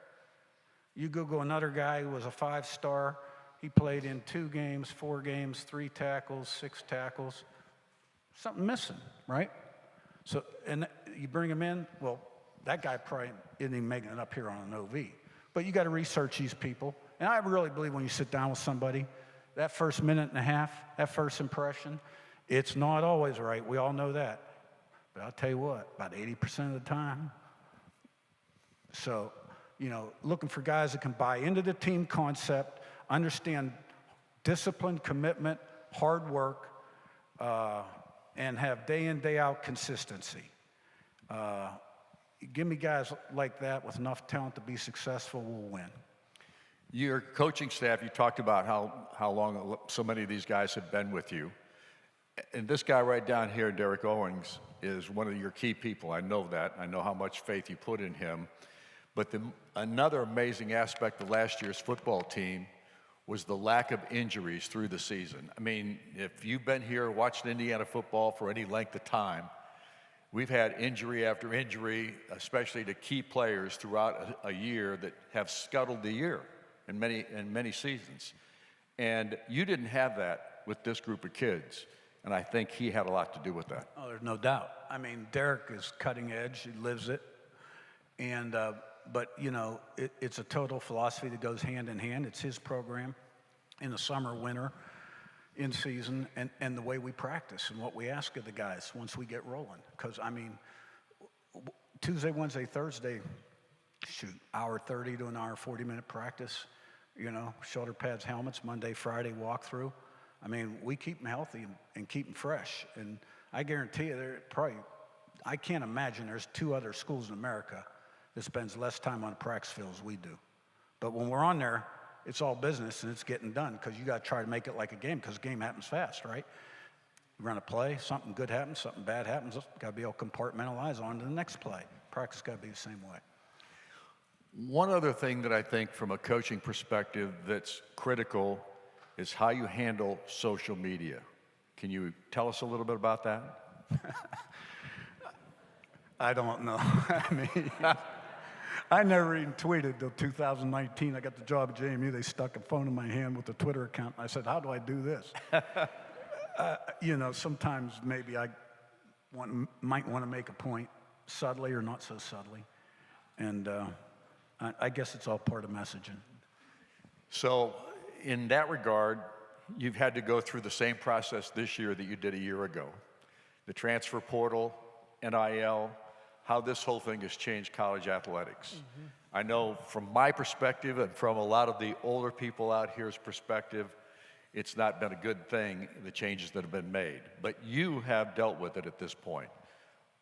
You Google another guy who was a 5-star. He played in 2 games, 4 games, 3 tackles, 6 tackles. Something missing, right? So, and you bring him in, well, that guy probably isn't even making it up here on an OV. But you got to research these people. And I really believe when you sit down with somebody, that first minute and a half, that first impression, it's not always right. We all know that. But I'll tell you what, about 80% of the time. So, you know, looking for guys that can buy into the team concept, understand discipline, commitment, hard work, and have day in, day out consistency. Give me guys like that with enough talent to be successful, we'll win. Your coaching staff, you talked about how long so many of these guys have been with you. And this guy right down here, Derek Owings, is one of your key people. I know that. I know how much faith you put in him. But another amazing aspect of last year's football team was the lack of injuries through the season. I mean, if you've been here watching Indiana football for any length of time, we've had injury after injury, especially to key players throughout a year that have scuttled the year in many seasons. And you didn't have that with this group of kids. And I think he had a lot to do with that. Oh, there's no doubt. I mean, Derek is cutting edge. He lives it. And, but, you know, it's a total philosophy that goes hand in hand. It's his program in the summer, winter, in season, and the way we practice and what we ask of the guys once we get rolling. Because, I mean, Tuesday, Wednesday, Thursday, shoot, hour 30 to an hour 40-minute practice, you know, shoulder pads, helmets, Monday, Friday, walkthrough. I mean, we keep them healthy and keep them fresh. And I guarantee you, I can't imagine there's 2 other schools in America that spends less time on a practice field as we do. But when we're on there, it's all business and it's getting done, because you got to try to make it like a game, because the game happens fast, right? You run a play, something good happens, something bad happens, got to be able to compartmentalize on to the next play. Practice got to be the same way. One other thing that I think from a coaching perspective that's critical is how you handle social media. Can you tell us a little bit about that? I don't know. I mean, I never even tweeted till 2019. I got the job at JMU. They stuck a phone in my hand with a Twitter account. I said, how do I do this? You know, sometimes maybe I might want to make a point subtly or not so subtly. And I guess it's all part of messaging. So in that regard, you've had to go through the same process this year that you did a year ago. The transfer portal, NIL, how this whole thing has changed college athletics. Mm-hmm. I know from my perspective and from a lot of the older people out here's perspective, it's not been a good thing, the changes that have been made. But you have dealt with it at this point.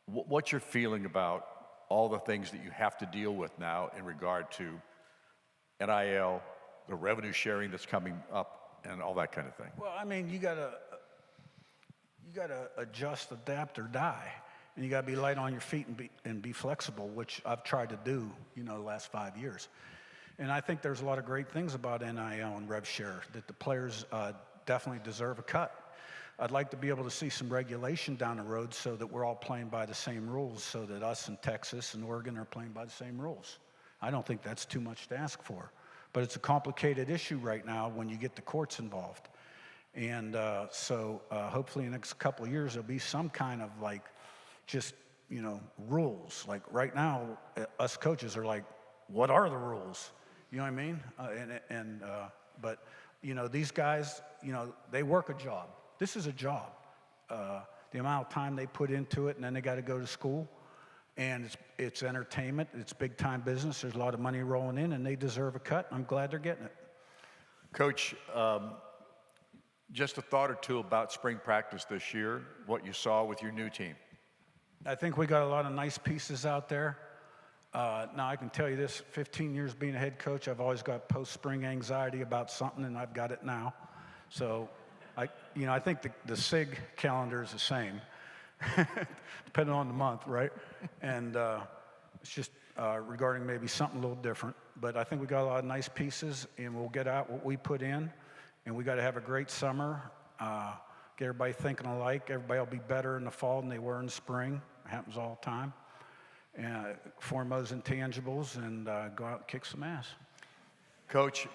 What's your feeling about all the things that you have to deal with now in regard to NIL, the revenue sharing that's coming up, and all that kind of thing? Well, I mean, you gotta adjust, adapt, or die. And you got to be light on your feet and be flexible, which I've tried to do, you know, the last 5 years. And I think there's a lot of great things about NIL and rev share that the players definitely deserve a cut. I'd like to be able to see some regulation down the road so that we're all playing by the same rules, so that us in Texas and Oregon are playing by the same rules. I don't think that's too much to ask for. But it's a complicated issue right now when you get the courts involved. And so hopefully in the next couple of years, there'll be some kind of like just, you know, rules. Like right now, us coaches are like, what are the rules? You know what I mean? But, you know, these guys, you know, they work a job. This is a job. The amount of time they put into it, and then they got to go to school. And it's entertainment. It's big-time business. There's a lot of money rolling in, and they deserve a cut. I'm glad they're getting it. Coach, just a thought or two about spring practice this year, what you saw with your new team. I think we got a lot of nice pieces out there. Now, I can tell you this, 15 years being a head coach, I've always got post-spring anxiety about something, and I've got it now. So, I think the SIG calendar is the same, depending on the month, right? And it's just regarding maybe something a little different. But I think we got a lot of nice pieces, and we'll get out what we put in, and we got to have a great summer, get everybody thinking alike. Everybody will be better in the fall than they were in the spring. It happens all the time. And form those intangibles and go out and kick some ass. Coach,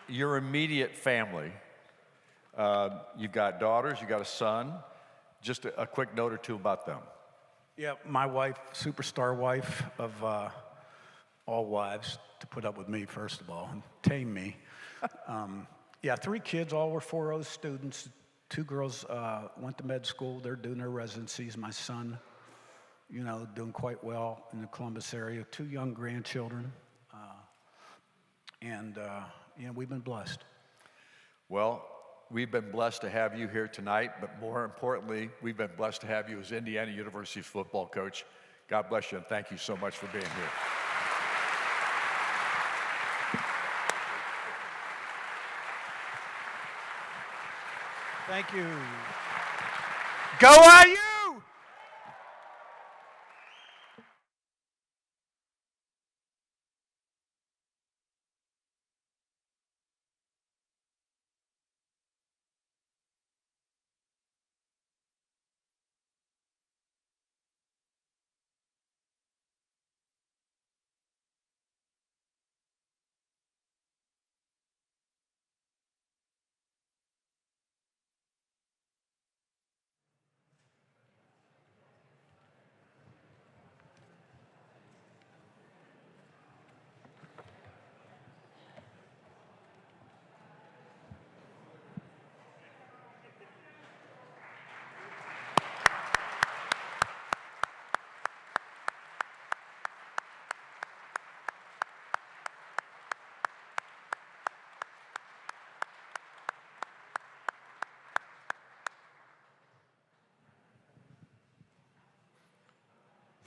your immediate family, you've got daughters, you've got a son. Just a quick note or two about them. Yeah, my wife, superstar wife of all wives, to put up with me, first of all, and tame me. Yeah, 3 kids, all were 4.0 students. 2 girls went to med school. They're doing their residencies. My son, you know, doing quite well in the Columbus area. 2 young grandchildren. You know, we've been blessed. Well, we've been blessed to have you here tonight, but more importantly, we've been blessed to have you as Indiana University's football coach. God bless you, and thank you so much for being here. Thank you. Go IU!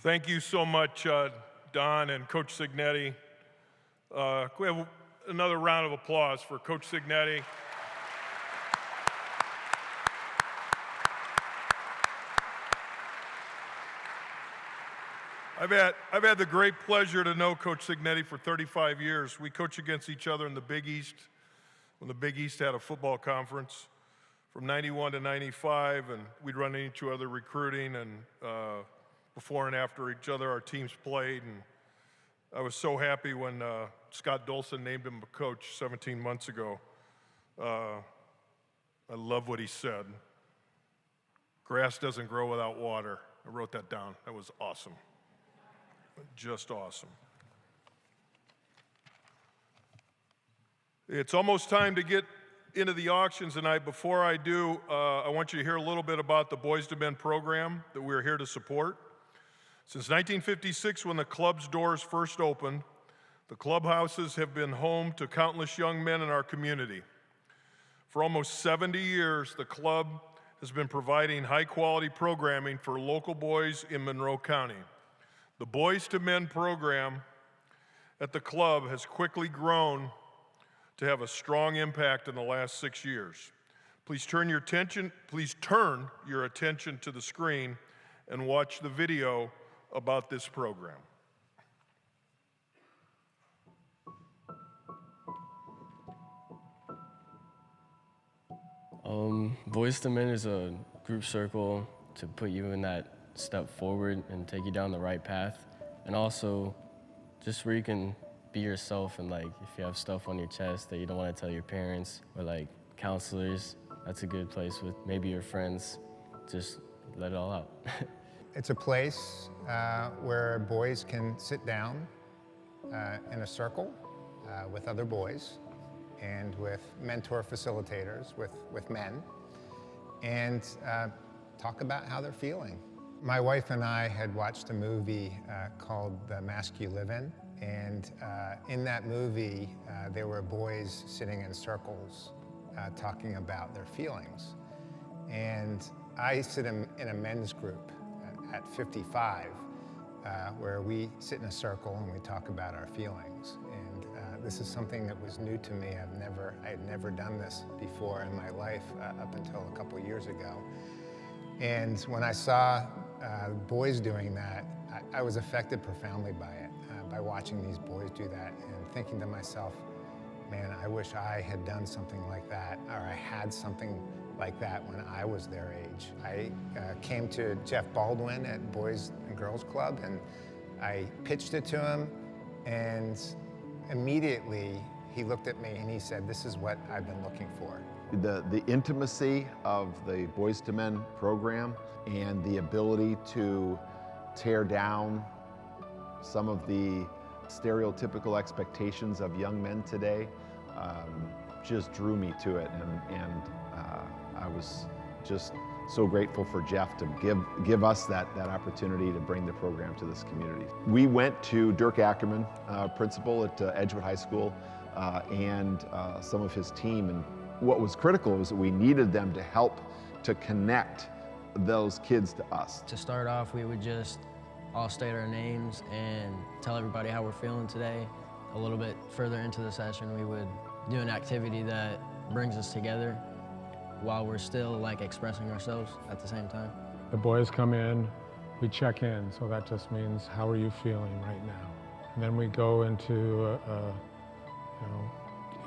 Thank you so much, Don and Coach Cignetti. Can we have another round of applause for Coach Cignetti? I've had the great pleasure to know Coach Cignetti for 35 years. We coached against each other in the Big East when the Big East had a football conference from 91 to 95, and we'd run into each other recruiting, and before and after each other our teams played. And I was so happy when Scott Dolson named him a coach 17 months ago. I love what he said. Grass doesn't grow without water. I wrote that down. That was awesome. Just awesome. It's almost time to get into the auctions tonight. Before I do, I want you to hear a little bit about the Boys to Men program that we're here to support. Since 1956, when the club's doors first opened, the clubhouses have been home to countless young men in our community. For almost 70 years, the club has been providing high-quality programming for local boys in Monroe County. The Boys to Men program at the club has quickly grown to have a strong impact in the last 6 years. Please turn your attention to the screen and watch the video about this program. Boys to Men is a group circle to put you in that step forward and take you down the right path. And also just where you can be yourself, and like if you have stuff on your chest that you don't want to tell your parents or like counselors, that's a good place with maybe your friends. Just let it all out. It's a place where boys can sit down in a circle with other boys and with mentor facilitators, with men, and talk about how they're feeling. My wife and I had watched a movie called The Mask You Live In, and in that movie there were boys sitting in circles talking about their feelings. And I sit in a men's group at 55 where we sit in a circle and we talk about our feelings. And this is something that was new to me. I had never done this before in my life up until a couple years ago. And when I saw boys doing that, I was affected profoundly by it, by watching these boys do that and thinking to myself, man, I wish I had done something like that, or I had something like that when I was their age. I came to Jeff Baldwin at Boys and Girls Club, and I pitched it to him, and immediately he looked at me and he said, this is what I've been looking for. The intimacy of the Boys to Men program and the ability to tear down some of the stereotypical expectations of young men today just drew me to it, and I was just so grateful for Jeff to give us that opportunity to bring the program to this community. We went to Dirk Ackerman, principal at Edgewood High School, and some of his team, and what was critical was that we needed them to help to connect those kids to us. To start off, we would just all state our names and tell everybody how we're feeling today. A little bit further into the session, we would do an activity that brings us together while we're still like expressing ourselves at the same time. The boys come in, we check in, so that just means how are you feeling right now? And then we go into, you know,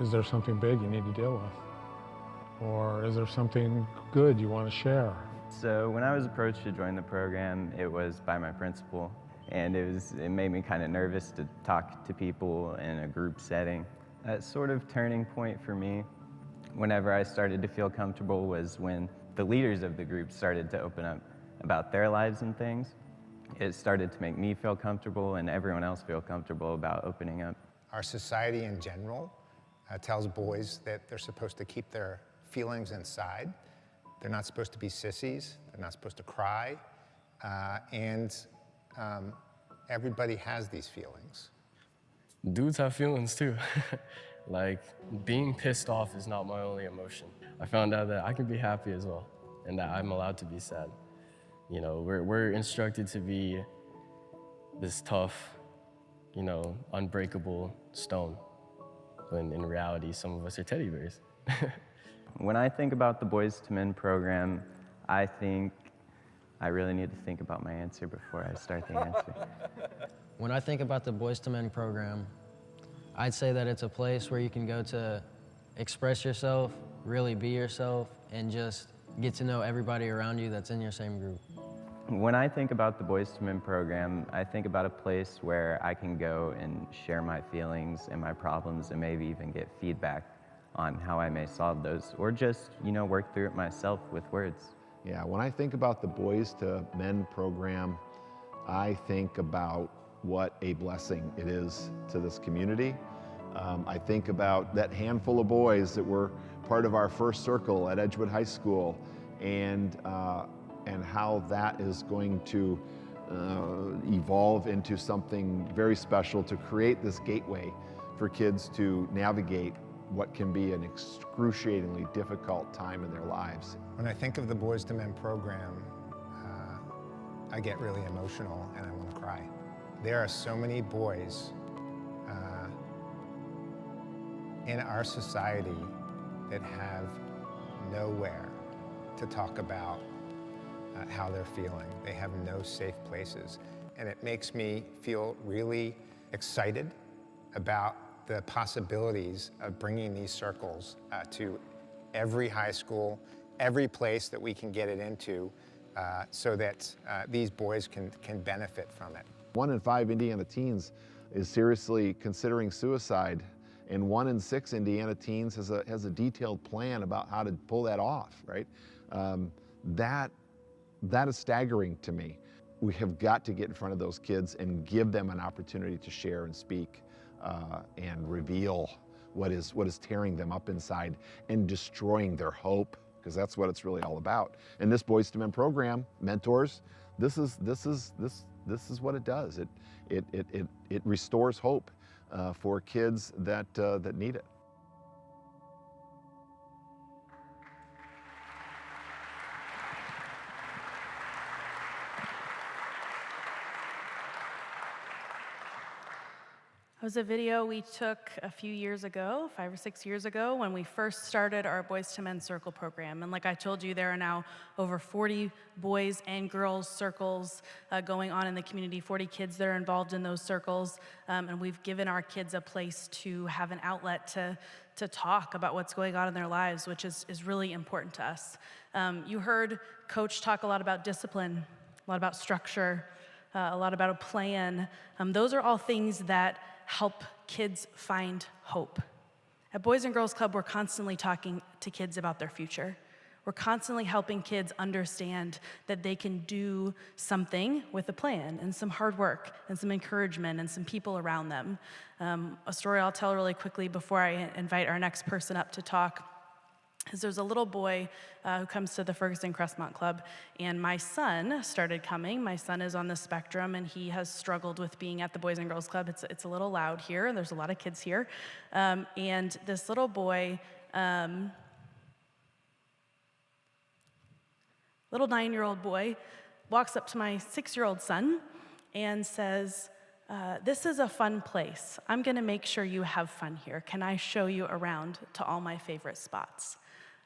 is there something big you need to deal with? Or is there something good you want to share? So when I was approached to join the program, it was by my principal, and it made me kind of nervous to talk to people in a group setting. That sort of turning point for me, whenever I started to feel comfortable, was when the leaders of the group started to open up about their lives and things. It started to make me feel comfortable and everyone else feel comfortable about opening up. Our society in general tells boys that they're supposed to keep their feelings inside. They're not supposed to be sissies. They're not supposed to cry. And everybody has these feelings. Dudes have feelings too. Like, being pissed off is not my only emotion. I found out that I can be happy as well, and that I'm allowed to be sad. You know, we're instructed to be this tough, you know, unbreakable stone, when in reality, some of us are teddy bears. When I think about the Boys to Men program, I think I really need to think about my answer before I start the answer. When I think about the Boys to Men program, I'd say that it's a place where you can go to express yourself, really be yourself, and just get to know everybody around you that's in your same group. When I think about the Boys to Men program, I think about a place where I can go and share my feelings and my problems and maybe even get feedback on how I may solve those, or just, you know, work through it myself with words. Yeah, when I think about the Boys to Men program, I think about what a blessing it is to this community. I think about that handful of boys that were part of our first circle at Edgewood High School, and how that is going to evolve into something very special to create this gateway for kids to navigate what can be an excruciatingly difficult time in their lives. When I think of the Boys to Men program, I get really emotional and I want to cry. There are so many boys in our society that have nowhere to talk about how they're feeling. They have no safe places. And it makes me feel really excited about the possibilities of bringing these circles to every high school, every place that we can get it into so that these boys can benefit from it. 1 in 5 Indiana teens is seriously considering suicide, and 1 in 6 Indiana teens has a detailed plan about how to pull that off, right? That is staggering to me. We have got to get in front of those kids and give them an opportunity to share and speak and reveal what is tearing them up inside and destroying their hope, because that's what it's really all about. And this Boys to Men program, mentors, this is what it does. It restores hope for kids that need it. It was a video we took a few years ago, 5 or 6 years ago, when we first started our Boys to Men Circle program. And like I told you, there are now over 40 boys and girls circles going on in the community, 40 kids that are involved in those circles. And we've given our kids a place to have an outlet to talk about what's going on in their lives, which is really important to us. You heard Coach talk a lot about discipline, a lot about structure, a lot about a plan. Those are all things that help kids find hope. At Boys and Girls Club, we're constantly talking to kids about their future. We're constantly helping kids understand that they can do something with a plan and some hard work and some encouragement and some people around them. A story I'll tell really quickly before I invite our next person up to talk is there's a little boy who comes to the Ferguson Crestmont Club, and my son started coming. My son is on the spectrum, and he has struggled with being at the Boys and Girls Club. It's a little loud here, and there's a lot of kids here. And this little boy, little 9-year-old boy, walks up to my 6-year-old son and says, this is a fun place. I'm gonna make sure you have fun here. Can I show you around to all my favorite spots?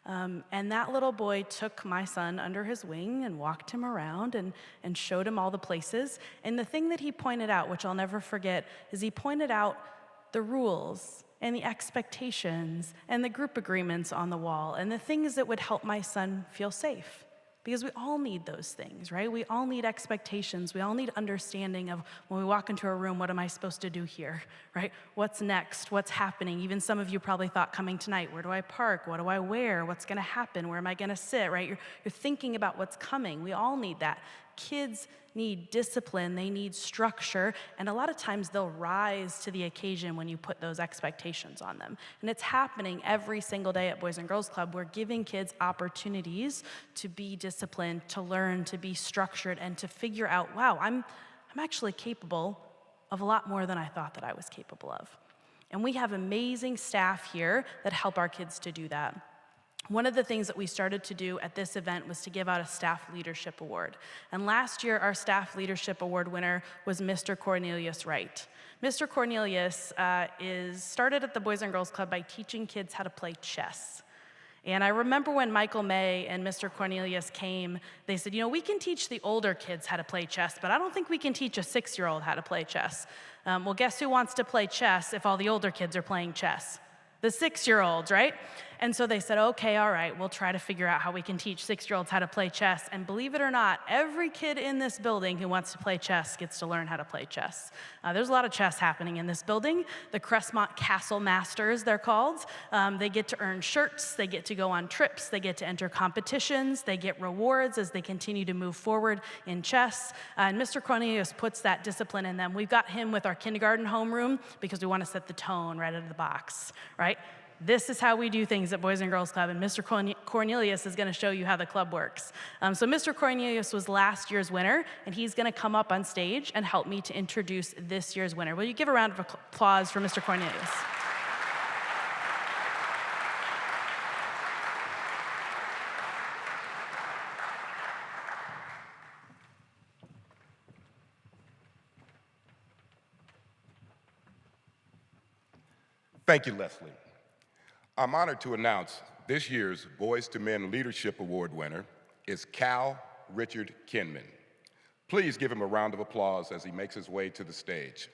And that little boy took my son under his wing and walked him around and showed him all the places. And the thing that he pointed out, which I'll never forget, is he pointed out the rules and the expectations and the group agreements on the wall and the things that would help my son feel safe. Because we all need those things, right? We all need expectations. We all need understanding of when we walk into a room, what am I supposed to do here, right? What's next? What's happening? Even some of you probably thought coming tonight, where do I park? What do I wear? What's gonna happen? Where am I gonna sit, right? You're thinking about what's coming. We all need that. Kids need discipline, they need structure, and a lot of times they'll rise to the occasion when you put those expectations on them. And it's happening every single day at Boys and Girls Club. We're giving kids opportunities to be disciplined, to learn, to be structured, and to figure out, wow, I'm actually capable of a lot more than I thought that I was capable of. And we have amazing staff here that help our kids to do that. One of the things that we started to do at this event was to give out a Staff Leadership Award. And last year, our Staff Leadership Award winner was Mr. Cornelius Wright. Mr. Cornelius started at the Boys and Girls Club by teaching kids how to play chess. And I remember when Michael May and Mr. Cornelius came, they said, you know, we can teach the older kids how to play chess, but I don't think we can teach a 6-year-old how to play chess. Well, guess who wants to play chess if all the older kids are playing chess? The 6-year-olds, right? And so they said, okay, all right, we'll try to figure out how we can teach 6-year-olds how to play chess. And believe it or not, every kid in this building who wants to play chess gets to learn how to play chess. There's a lot of chess happening in this building. The Crestmont Castle Masters, they're called. They get to earn shirts, they get to go on trips, they get to enter competitions, they get rewards as they continue to move forward in chess. And Mr. Cornelius puts that discipline in them. We've got him with our kindergarten homeroom because we want to set the tone right out of the box, right? This is how we do things at Boys and Girls Club, and Mr. Cornelius is going to show you how the club works. So Mr. Cornelius was last year's winner, and he's going to come up on stage and help me to introduce this year's winner. Will you give a round of applause for Mr. Cornelius? Thank you, Leslie. I'm honored to announce this year's Boys to Men Leadership Award winner is Cal Richard Kinman. Please give him a round of applause as he makes his way to the stage.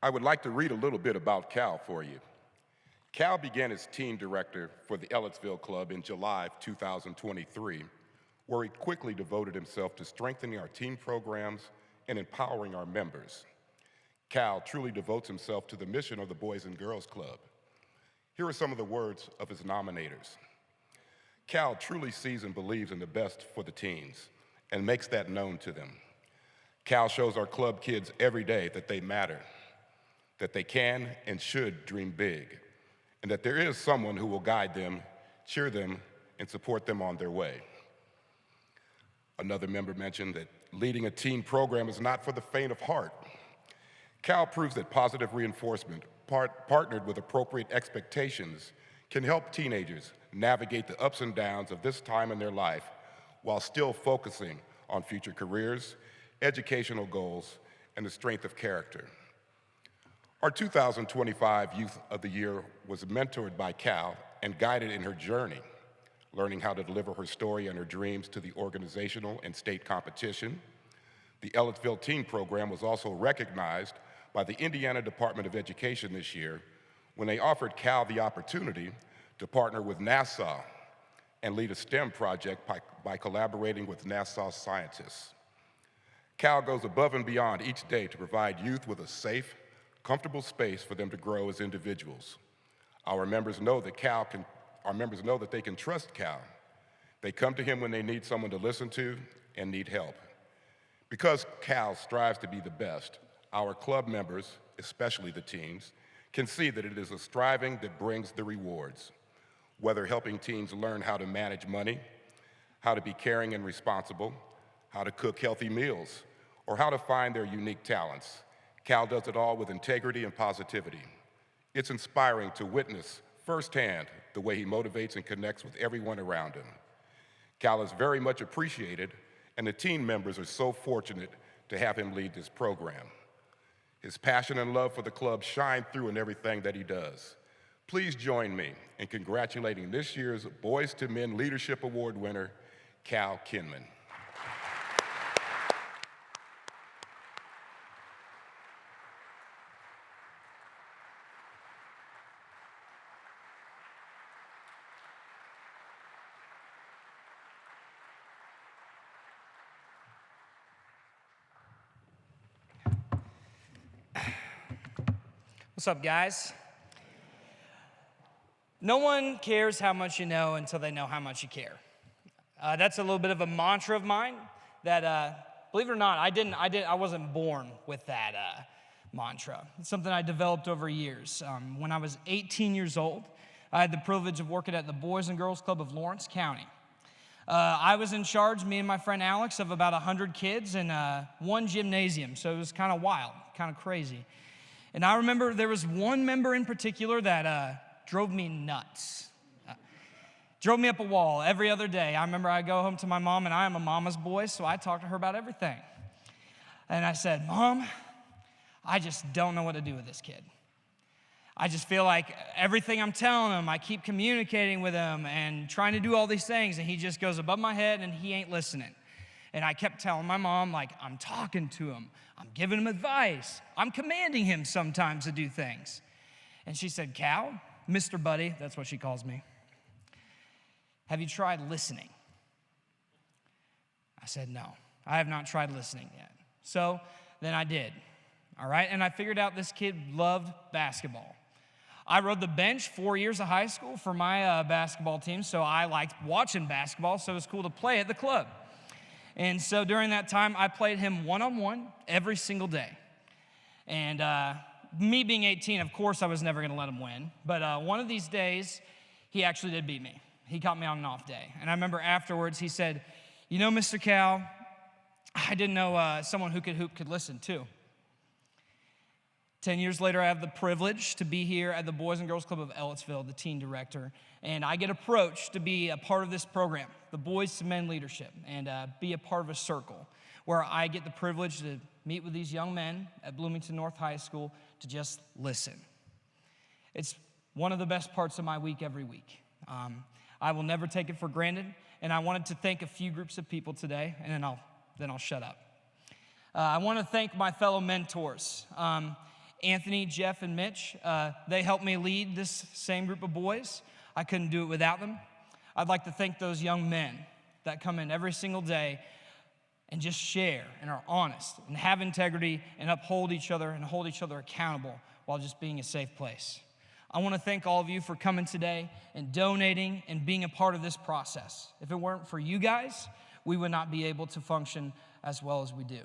I would like to read a little bit about Cal for you. Cal began as team director for the Ellettsville Club in July of 2023, where he quickly devoted himself to strengthening our team programs and empowering our members. Cal truly devotes himself to the mission of the Boys and Girls Club. Here are some of the words of his nominators. Cal truly sees and believes in the best for the teens and makes that known to them. Cal shows our club kids every day that they matter, that they can and should dream big, and that there is someone who will guide them, cheer them, and support them on their way. Another member mentioned that leading a teen program is not for the faint of heart. Cal proves that positive reinforcement, partnered with appropriate expectations, can help teenagers navigate the ups and downs of this time in their life while still focusing on future careers, educational goals, and the strength of character. Our 2025 Youth of the Year was mentored by Cal and guided in her journey, learning how to deliver her story and her dreams to the organizational and state competition. The Ellettsville Teen Program was also recognized by the Indiana Department of Education this year when they offered Cal the opportunity to partner with NASA and lead a STEM project by collaborating with NASA scientists. Cal goes above and beyond each day to provide youth with a safe, comfortable space for them to grow as individuals. Our members know that they can trust Cal. They come to him when they need someone to listen to and need help. Because Cal strives to be the best, our club members, especially the teens, can see that it is a striving that brings the rewards. Whether helping teens learn how to manage money, how to be caring and responsible, how to cook healthy meals, or how to find their unique talents, Cal does it all with integrity and positivity. It's inspiring to witness firsthand the way he motivates and connects with everyone around him. Cal is very much appreciated, and the teen members are so fortunate to have him lead this program. His passion and love for the club shine through in everything that he does. Please join me in congratulating this year's Boys to Men Leadership Award winner, Cal Kinman. What's up, guys? No one cares how much you know until they know how much you care. That's a little bit of a mantra of mine that, believe it or not, I wasn't born with that mantra. It's something I developed over years. When I was 18 years old, I had the privilege of working at the Boys and Girls Club of Lawrence County. I was in charge, me and my friend Alex, of about 100 kids in one gymnasium, so it was kind of wild, kind of crazy. And I remember there was one member in particular that drove me nuts. Drove me up a wall every other day. I remember I'd go home to my mom, and I am a mama's boy, so I talked to her about everything. And I said, Mom, I just don't know what to do with this kid. I just feel like everything I'm telling him, I keep communicating with him and trying to do all these things, and he just goes above my head, and he ain't listening. And I kept telling my mom, like, I'm talking to him. I'm giving him advice. I'm commanding him sometimes to do things. And she said, Cal, Mr. Buddy, that's what she calls me, have you tried listening? I said, no, I have not tried listening yet. So then I did, all right? And I figured out this kid loved basketball. I rode the bench 4 years of high school for my basketball team, so I liked watching basketball, so it was cool to play at the club. And so during that time, I played him one-on-one every single day. And me being 18, of course, I was never going to let him win. But one of these days, he actually did beat me. He caught me on an off day. And I remember afterwards, he said, you know, Mr. Cal, I didn't know someone who could hoop could listen, too. 10 years later, I have the privilege to be here at the Boys and Girls Club of Ellettsville, the teen director, and I get approached to be a part of this program, the Boys to Men Leadership, and be a part of a circle where I get the privilege to meet with these young men at Bloomington North High School to just listen. It's one of the best parts of my week every week. I will never take it for granted, and I wanted to thank a few groups of people today, and then I'll shut up. I want to thank my fellow mentors. Anthony, Jeff, and Mitch, they helped me lead this same group of boys. I couldn't do it without them. I'd like to thank those young men that come in every single day and just share and are honest and have integrity and uphold each other and hold each other accountable while just being a safe place. I want to thank all of you for coming today and donating and being a part of this process. If it weren't for you guys, we would not be able to function as well as we do.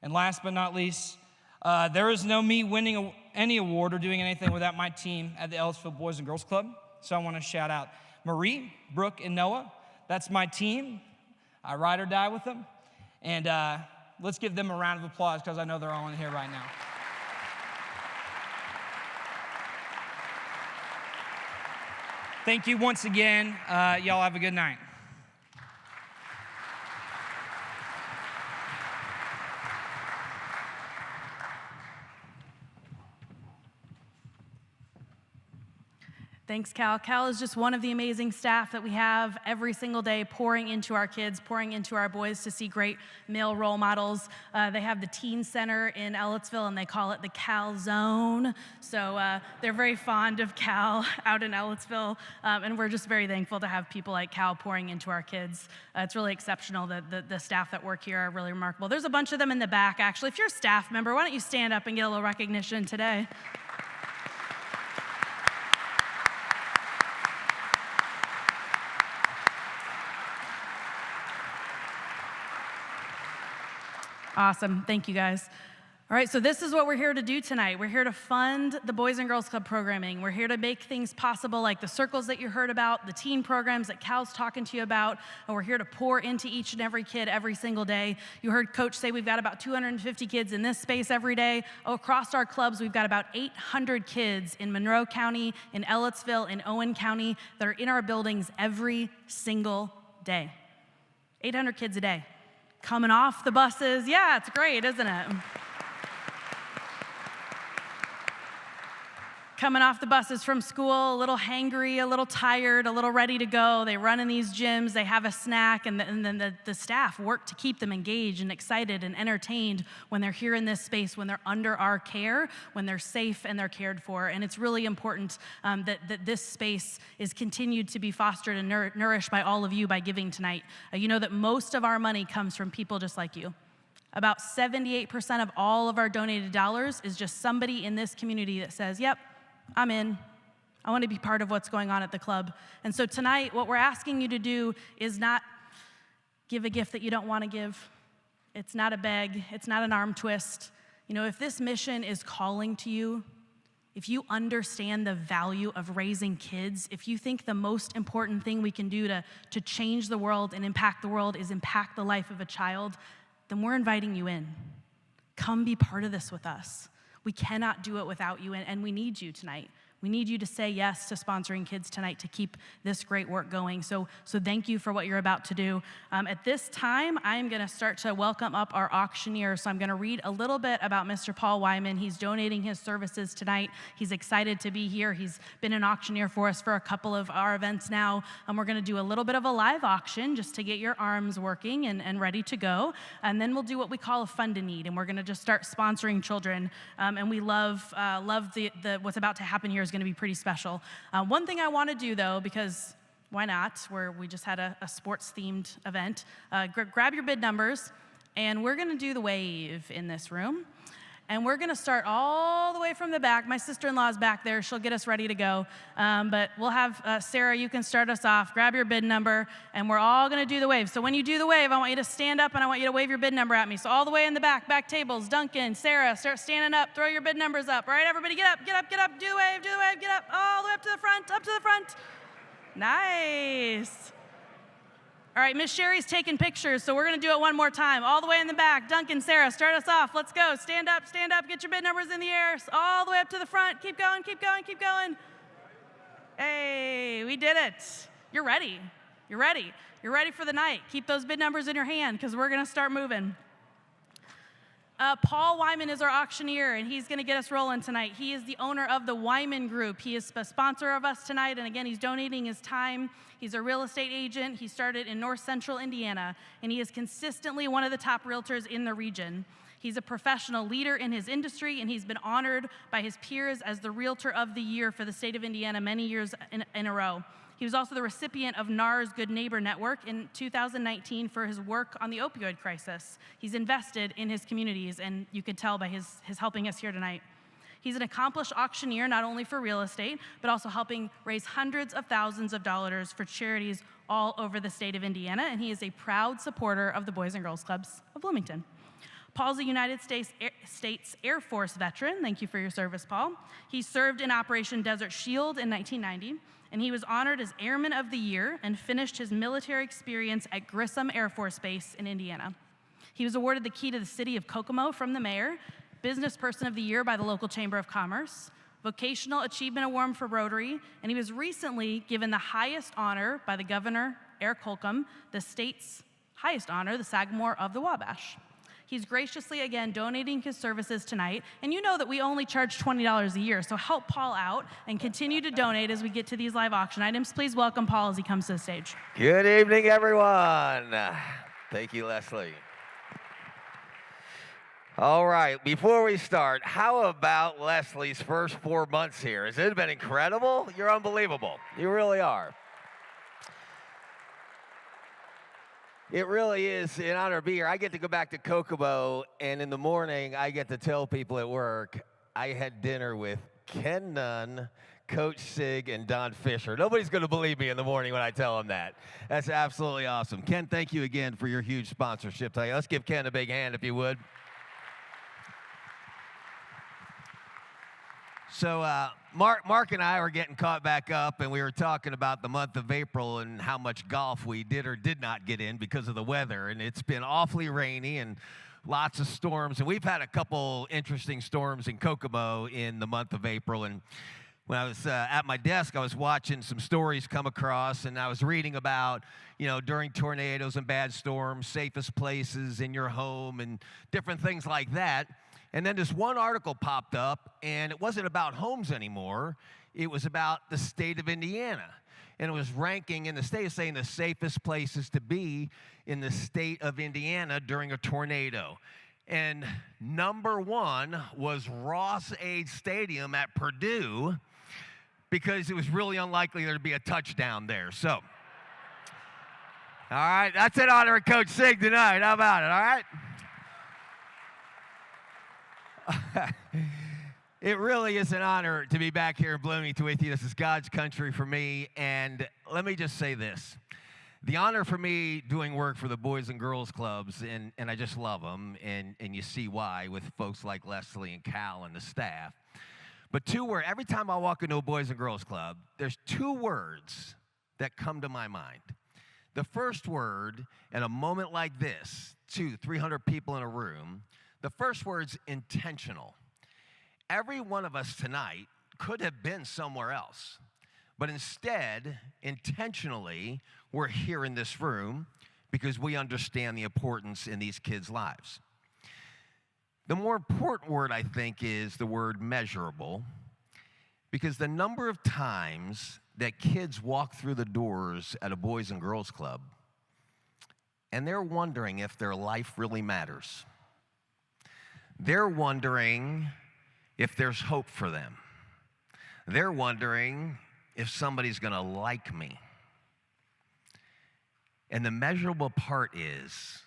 And last but not least, there is no me winning any award or doing anything without my team at the Ellisville Boys and Girls Club. So I want to shout out Marie, Brooke, and Noah. That's my team. I ride or die with them. And let's give them a round of applause because I know they're all in here right now. Thank you once again. Y'all have a good night. Thanks, Cal. Cal is just one of the amazing staff that we have every single day pouring into our kids, pouring into our boys to see great male role models. They have the teen center in Ellettsville, and they call it the Cal Zone. So they're very fond of Cal out in Ellettsville, and we're just very thankful to have people like Cal pouring into our kids. It's really exceptional. The staff that work here are really remarkable. There's a bunch of them in the back, actually. If you're a staff member, why don't you stand up and get a little recognition today? Awesome. Thank you, guys. All right, so this is what we're here to do tonight. We're here to fund the Boys and Girls Club programming. We're here to make things possible like the circles that you heard about, the teen programs that Cal's talking to you about, and we're here to pour into each and every kid every single day. You heard Coach say we've got about 250 kids in this space every day. Across our clubs, we've got about 800 kids in Monroe County, in Ellettsville, in Owen County that are in our buildings every single day. 800 kids a day. Coming off the buses. Yeah, it's great, isn't it? Coming off the buses from school, a little hangry, a little tired, a little ready to go. They run in these gyms, they have a snack, and then the staff work to keep them engaged and excited and entertained when they're here in this space, when they're under our care, when they're safe and they're cared for. And it's really important that this space is continued to be fostered and nourished by all of you by giving tonight. You know that most of our money comes from people just like you. About 78% of all of our donated dollars is just somebody in this community that says, yep, I'm in. I want to be part of what's going on at the club. And so tonight, what we're asking you to do is not give a gift that you don't want to give. It's not a beg. It's not an arm twist. You know, if this mission is calling to you, if you understand the value of raising kids, if you think the most important thing we can do to change the world and impact the world is impact the life of a child, then we're inviting you in. Come be part of this with us. We cannot do it without you, and we need you tonight. We need you to say yes to sponsoring kids tonight to keep this great work going. So thank you for what you're about to do. At this time, I'm going to start to welcome up our auctioneer. So I'm going to read a little bit about Mr. Paul Wyman. He's donating his services tonight. He's excited to be here. He's been an auctioneer for us for a couple of our events now. We're going to do a little bit of a live auction just to get your arms working and ready to go. And then we'll do what we call a fund a need, and we're going to just start sponsoring children. And we love what's about to happen here is going to be pretty special. One thing I want to do, though, because why not? We just had a sports-themed event. Grab your bid numbers, and we're going to do the wave in this room. And we're going to start all the way from the back. My sister-in-law's back there. She'll get us ready to go. But we'll have Sarah, you can start us off. Grab your bid number, and we're all going to do the wave. So when you do the wave, I want you to stand up, and I want you to wave your bid number at me. So all the way in the back tables, Duncan, Sarah, start standing up. Throw your bid numbers up. All right, everybody, get up. Do the wave, get up. All the way up to the front. Nice. All right, Miss Sherry's taking pictures, so we're going to do it one more time. All the way in the back. Duncan, Sarah, start us off. Let's go. Stand up. Get your bid numbers in the air. All the way up to the front. Keep going. Hey, we did it. You're ready for the night. Keep those bid numbers in your hand because we're going to start moving. Paul Wyman is our auctioneer, and he's going to get us rolling tonight. He is the owner of the Wyman Group. He is a sponsor of us tonight, and again, he's donating his time. He's a real estate agent. He started in North Central Indiana, and he is consistently one of the top realtors in the region. He's a professional leader in his industry, and he's been honored by his peers as the Realtor of the Year for the state of Indiana many years in a row. He was also the recipient of NAR's Good Neighbor Network in 2019 for his work on the opioid crisis. He's invested in his communities, and you can tell by his helping us here tonight. He's an accomplished auctioneer, not only for real estate, but also helping raise hundreds of thousands of dollars for charities all over the state of Indiana, and he is a proud supporter of the Boys and Girls Clubs of Bloomington. Paul's a United States Air Force veteran. Thank you for your service, Paul. He served in Operation Desert Shield in 1990, and he was honored as Airman of the Year and finished his military experience at Grissom Air Force Base in Indiana. He was awarded the key to the city of Kokomo from the mayor, Business Person of the Year by the local Chamber of Commerce, Vocational Achievement Award for Rotary, and he was recently given the highest honor by the Governor, Eric Holcomb, the state's highest honor, the Sagamore of the Wabash. He's graciously, again, donating his services tonight, and you know that we only charge $20 a year, so help Paul out and continue to donate as we get to these live auction items. Please welcome Paul as he comes to the stage. Good evening, everyone. Thank you, Leslie. All right, before we start, how about Leslie's first 4 months here? Has it been incredible? You're unbelievable. You really are. It really is an honor to be here. I get to go back to Kokomo, and in the morning, I get to tell people at work, I had dinner with Ken Nunn, Coach Sig, and Don Fisher. Nobody's going to believe me in the morning when I tell them that. That's absolutely awesome. Ken, thank you again for your huge sponsorship tonight. Let's give Ken a big hand, if you would. So Mark and I were getting caught back up, and we were talking about the month of April and how much golf we did or did not get in because of the weather. And it's been awfully rainy and lots of storms. And we've had a couple interesting storms in Kokomo in the month of April. And when I was at my desk, I was watching some stories come across, and I was reading about, during tornadoes and bad storms, safest places in your home and different things like that. And then this one article popped up, and it wasn't about homes anymore. It was about the state of Indiana. And it was ranking in the state, saying the safest places to be in the state of Indiana during a tornado. And number one was Ross-Ade Stadium at Purdue, because it was really unlikely there to be a touchdown there. So, all right, that's in honor of Coach Sig tonight. How about it, all right? It really is an honor to be back here in Bloomington with you. This is God's country for me, and let me just say this. The honor for me doing work for the Boys and Girls Clubs, and I just love them, and you see why with folks like Leslie and Cal and the staff. But every time I walk into a Boys and Girls Club, there's two words that come to my mind. The first word, in a moment like this, 300 people in a room, the first word's intentional. Every one of us tonight could have been somewhere else, but instead, intentionally, we're here in this room because we understand the importance in these kids' lives. The more important word, I think, is the word measurable, because the number of times that kids walk through the doors at a Boys and Girls Club and they're wondering if their life really matters. They're wondering if there's hope for them. They're wondering if somebody's going to like me. And the measurable part is,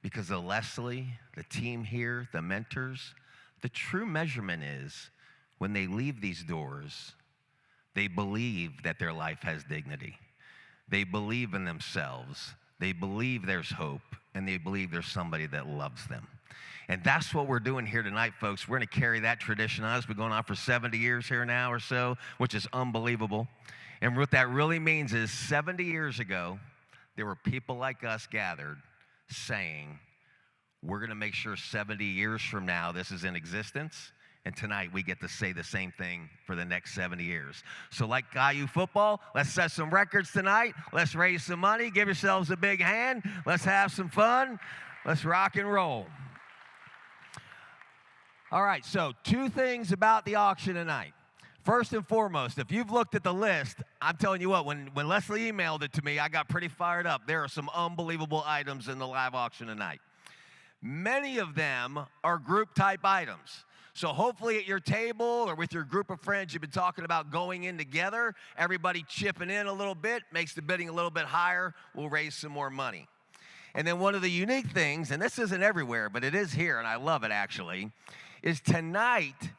because of Leslie, the team here, the mentors, the true measurement is when they leave these doors, they believe that their life has dignity. They believe in themselves. They believe there's hope, and they believe there's somebody that loves them. And that's what we're doing here tonight, folks. We're going to carry that tradition on. It's been going on for 70 years here now or so, which is unbelievable. And what that really means is 70 years ago, there were people like us gathered saying, we're going to make sure 70 years from now this is in existence. And tonight we get to say the same thing for the next 70 years. So like IU football, let's set some records tonight. Let's raise some money. Give yourselves a big hand. Let's have some fun. Let's rock and roll. All right, so two things about the auction tonight. First and foremost, if you've looked at the list, I'm telling you what, when Leslie emailed it to me, I got pretty fired up. There are some unbelievable items in the live auction tonight. Many of them are group type items. So hopefully at your table or with your group of friends, you've been talking about going in together, everybody chipping in a little bit, makes the bidding a little bit higher, we'll raise some more money. And then one of the unique things, and this isn't everywhere, but it is here, and I love it actually, is tonight,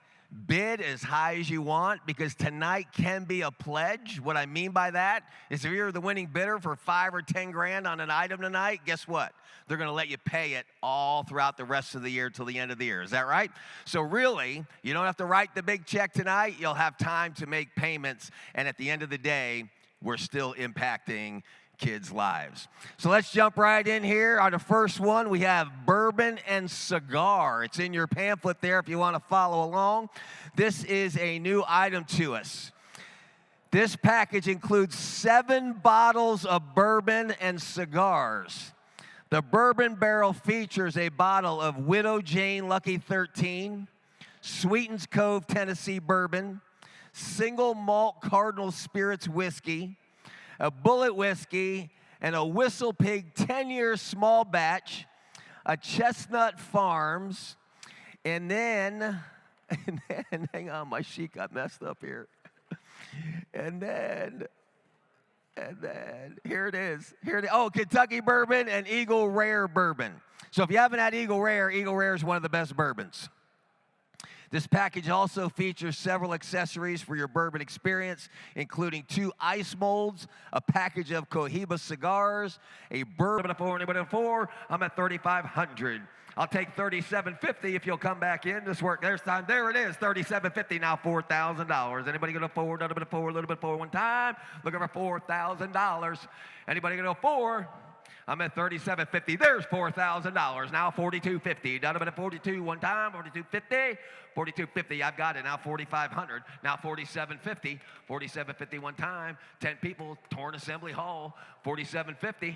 bid as high as you want, because tonight can be a pledge. What I mean by that is if you're the winning bidder for 5 or 10 grand on an item tonight, guess what? They're going to let you pay it all throughout the rest of the year till the end of the year. Is that right? So really, you don't have to write the big check tonight. You'll have time to make payments, and at the end of the day, we're still impacting kids' lives. So let's jump right in here. On the first one, we have bourbon and cigar. It's in your pamphlet there if you want to follow along. This is a new item to us. This package includes 7 bottles of bourbon and cigars. The bourbon barrel features a bottle of Widow Jane Lucky 13, Sweetens Cove Tennessee bourbon, single malt Cardinal Spirits whiskey, a Bullet whiskey, and a Whistle Pig 10-year small batch, a Chestnut Farms, and then, hang on, my sheet got messed up here. And then, here it is. Oh, Kentucky bourbon and Eagle Rare bourbon. So if you haven't had Eagle Rare is one of the best bourbons. This package also features several accessories for your bourbon experience, including 2 ice molds, a package of Cohiba cigars, a bourbon four. I'm at $3,500. I'll take $3,750 if you'll come back in. This work. There's time. There it is. $3,750 now. $4,000. Anybody going to afford? A little bit of 4, a little bit of 4 one time. Looking for $4,000. Anybody going to afford? I'm at $3,750. There's $4,000. Now $4,250. Done a bit of 42 one time. $4,250. $4,250. I've got it. Now $4,500. Now $4,750. $4,750 one time. 10 people. Torn Assembly Hall. $4,750.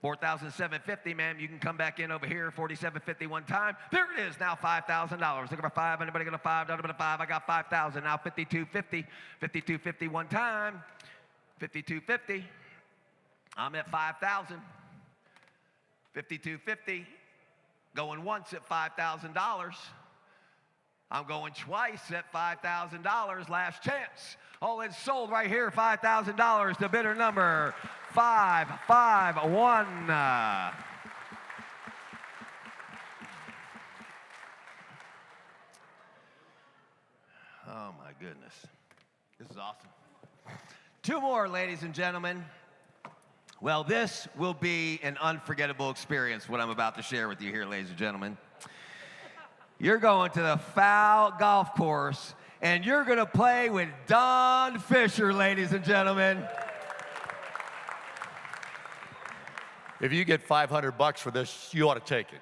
$4,750, ma'am. You can come back in over here. $4,750 one time. There it is. Now $5,000. Looking for 5. Anybody got a 5? Done a bit of 5. I got 5,000. Now $5,250. $5,250 one time. $5,250. I'm at 5,000. $5,250. Going once at $5,000. I'm going twice at $5,000. Last chance. Oh, it's sold right here. $5,000. The bidder number 551. Oh my goodness. This is awesome. 2 more, ladies and gentlemen. Well, this will be an unforgettable experience, what I'm about to share with you here, ladies and gentlemen. You're going to the Fowl Golf Course, and you're going to play with Don Fisher, ladies and gentlemen. If you get $500 for this, you ought to take it.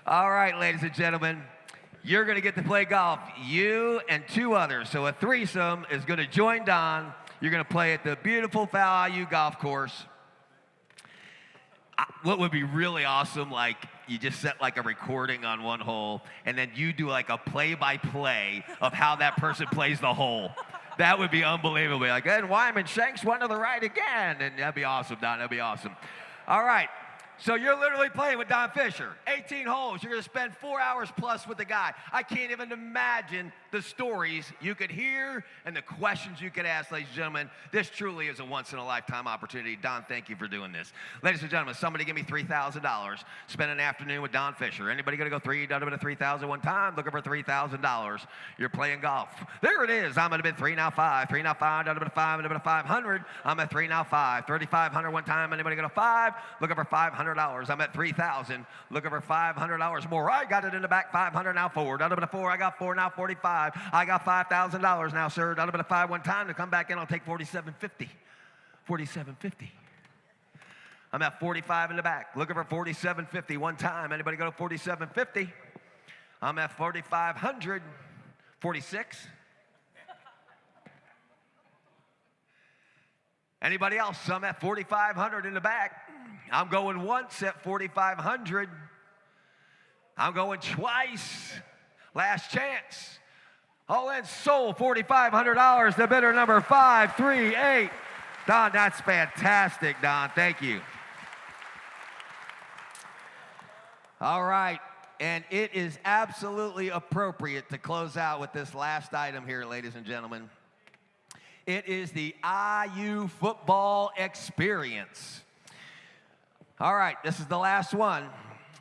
All right, ladies and gentlemen. You're going to get to play golf, you and 2 others. So a threesome is going to join Don. You're going to play at the beautiful Fowl IU Golf Course. What would be really awesome, like you just set like a recording on one hole, and then you do like a play-by-play of how that person plays the hole. That would be unbelievable. Like, and Wyman Shanks went to the right again. And that'd be awesome, Don. That'd be awesome. All right. So you're literally playing with Don Fisher. 18 holes. You're going to spend 4 hours plus with the guy. I can't even imagine the stories you could hear and the questions you could ask, ladies and gentlemen. This truly is a once-in-a-lifetime opportunity. Don, thank you for doing this. Ladies and gentlemen, somebody give me $3,000. Spend an afternoon with Don Fisher. Anybody going to go 3? Done a bit of 3,000 one time. Looking for $3,000. You're playing golf. There it is. I'm at a bit 3 now 5. 3 now 5. Done a bit of 5. Done a bit of 500. I'm at 3 now 5. 3,500 one time. Anybody going to 5? Looking for $500. I'm at 3,000. Looking for $500 more. I got it in the back. 500 now 4. Done a bit of 4. I got 4 now 45. I got $5,000 now, sir. Done a bit of 5 one time. To come back in, I'll take $4,750. $4,750. I'm at 45 in the back. Looking for $4,750 one time. Anybody go to $4,750? I'm at 4,500. 46. Anybody else? I'm at 4,500 in the back. I'm going once at 4,500. I'm going twice. Last chance. All in sold $4,500. The bidder number 538. Don, that's fantastic, Don. Thank you. All right. And it is absolutely appropriate to close out with this last item here, ladies and gentlemen. It is the IU football experience. All right, this is the last one.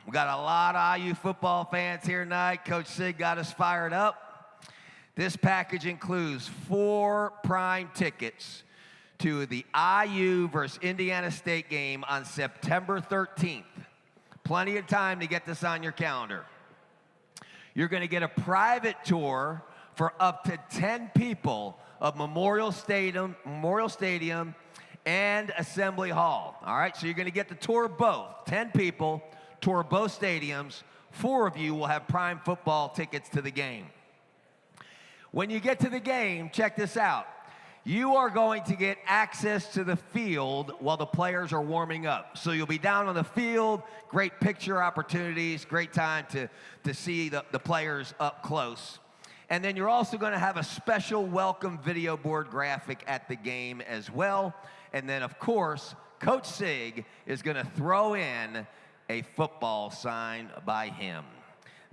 We got a lot of IU football fans here tonight. Coach Sig got us fired up. This package includes 4 prime tickets to the IU versus Indiana State game on September 13th. Plenty of time to get this on your calendar. You're going to get a private tour for up to 10 people of Memorial Stadium and Assembly Hall. All right, so you're going to get to tour both. 10 people, tour both stadiums. 4 of you will have prime football tickets to the game. When you get to the game, check this out. You are going to get access to the field while the players are warming up. So you'll be down on the field, great picture opportunities, great time to see the players up close. And then you're also going to have a special welcome video board graphic at the game as well. And then, of course, Coach Sig is going to throw in a football sign by him.